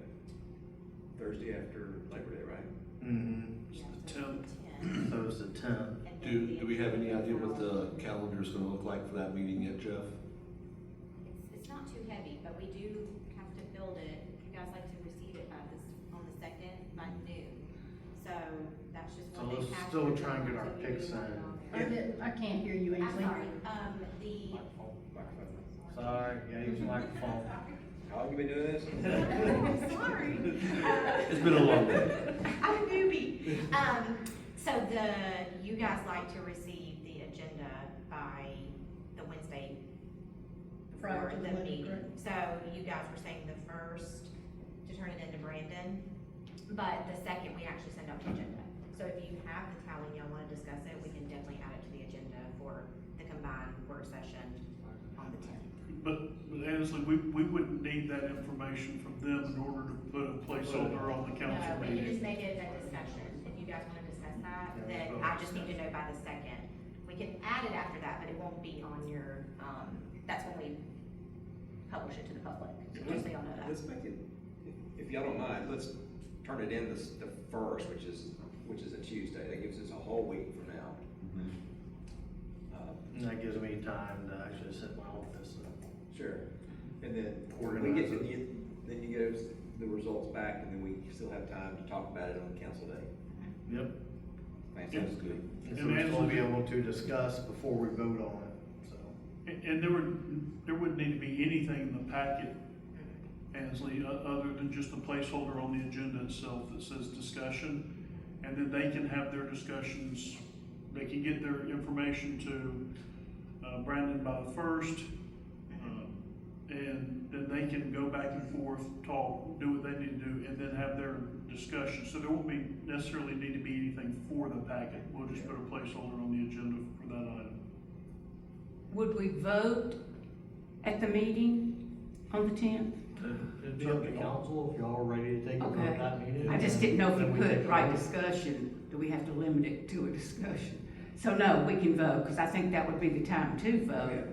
Thursday after Labor Day, right? Mm-hmm, It's the 10th. so it's the 10th. Do we have any idea what the calendar is gonna look like for that meeting yet, Jeff? It's not too heavy, but we do have to build it. You guys like to receive it by on the 2nd by noon. So that's just So what they let's have. still try and get our picks in. I can't hear you, I'm Ainsley. sorry, Sorry, yeah, use the microphone. How long you been doing this? I'm sorry. It's been a long day. I'm a newbie. So you guys like to receive the agenda by the Wednesday Prior before to the the wedding, meeting. correct? So you guys were saying the 1st to turn it into Brandon, but the 2nd we actually send out the agenda. So if you have the tally and y'all wanna discuss it, we can definitely add it to the agenda for the combined work session on the 10th. But honestly, we wouldn't need that information from them in order to put a placeholder on the council No, we can just meeting. make it a discussion, if you guys wanna discuss that, Yeah, then we'll I just need to know by the 2nd. We can add it after that, but it won't be on your, that's when we publish it to the public, so just so y'all know that. Let's make it, if y'all don't mind, let's turn it in the 1st, which is a Tuesday. That gives us a whole week from now. And that gives me time to actually sit in my office and Sure. And then Organize we get it. then you get us the results back, and then we still have time to talk about it on council day. Yep. That sounds good. And so we'll still be able to discuss before we vote on it, so. And there wouldn't need to be anything in the packet, Ansley, other than just a placeholder on the agenda itself that says discussion. And then they can have their discussions, they can get their information to Brandon by the 1st. And then they can go back and forth, talk, do what they need to do, and then have their discussion. So there won't be necessarily need to be anything for the packet. We'll just put a placeholder on the agenda for that item. Would we vote at the meeting on the 10th? It'd be up to council if y'all are ready to take a vote Okay. at that meeting. I just didn't know if Then you we take put a right vote. discussion, do we have to limit it to a discussion? So no, we can vote, because I think that would be the time to vote.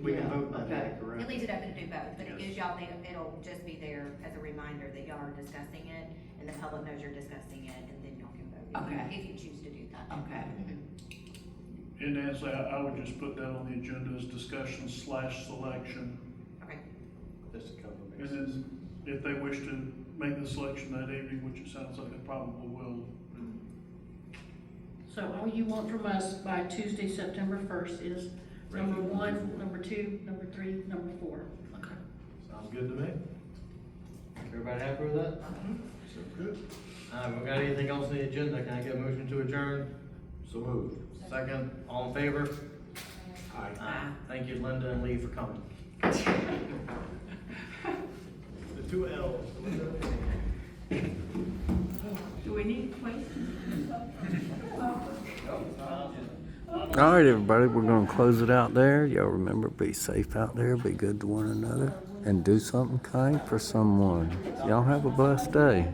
We can Yeah, vote that day, okay. It correct? leaves it open to do both, but it Yes. gives y'all, it'll just be there as a reminder that y'all are discussing it, and the public knows you're discussing it, and then y'all can vote. Okay. If you choose to do that. Okay. And Nancy, I would just put that on the agenda as discussion / selection. Okay. Just to cover And bases. then if they wish to make the selection that evening, which it sounds like they probably will. So all you want from us by Tuesday, September 1st is number 1, number 2, number 3, number 4. Okay. Sounds good to me. Everybody happy with that? So good. We got anything else on the agenda? Can I get a motion to adjourn? So moved. Second, all in favor? Aye. Thank you, Linda and Lee, for coming. The 2 L's. Do we need questions? All right, everybody, we're going to close it out there. Y'all remember, be safe out there, be good to one another, and do something kind for someone. Y'all have a blessed day.